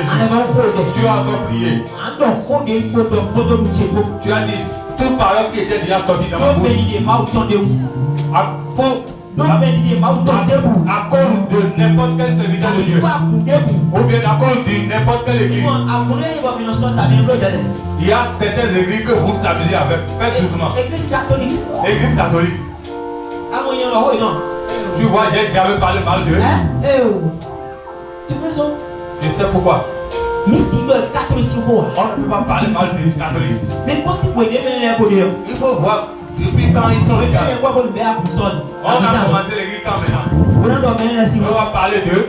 Tu as encore prié. Tu as dit toute parole qui était déjà sortie dans ma bouche. À cause de n'importe quel serviteur de Dieu. Ou bien à cause de n'importe quelle église. Il y a certaines églises que vous s'amusez avec. Faites doucement. Église catholique. Tu vois, j'avais parlé mal d'eux. Je sais pourquoi. On ne peut pas parler mal de l'église catholique. Il faut voir depuis quand ils sont les gars. On a commencé l'église quand maintenant. On va parler d'eux.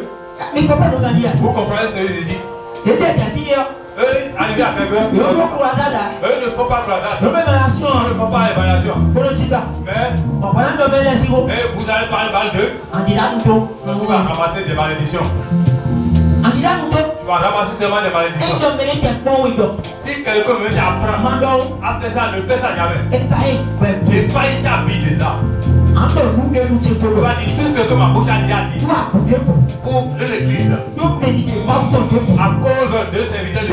Vous comprenez ce que je dis? Eux, arrivés à quelqu'un, eux ne font pas croisade. Eux ne font pas évaluation. Mais vous allez parler mal d'eux. Tu vas ramasser des malédictions. Tu vas ramasser seulement des malédictions. Si quelqu'un me dit apprends, après ça, ne fais ça jamais. Et pas une habit dedans. Tu vas dire tout ce que ma bouche a déjà dit pour l'église. À cause de serviteurs de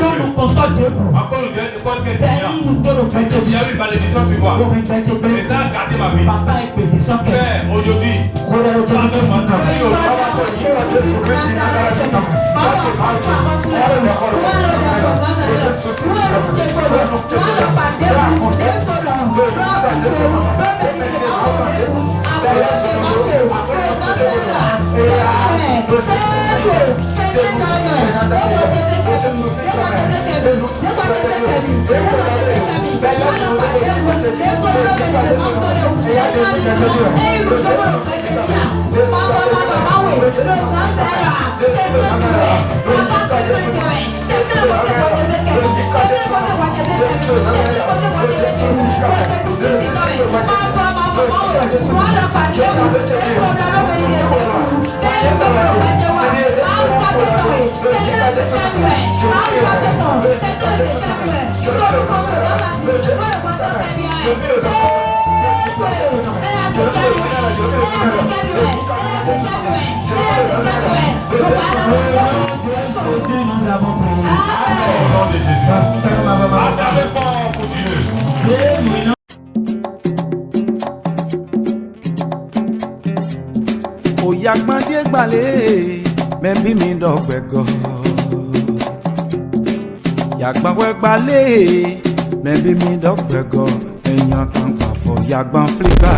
Dieu. À cause de n'importe quel client. Il y a une malédiction sur moi. Et ça a gâté ma vie. Mais aujourd'hui, nous avons prié. au nom de Jésus. Attendez pas, on continue. Oyagbadie gbale, membi mi dọgbẹgọ. Yagbanwẹ gbale, membi mi dọgbẹgọ. Èèyàn kan pàfọ̀ yagban flipa.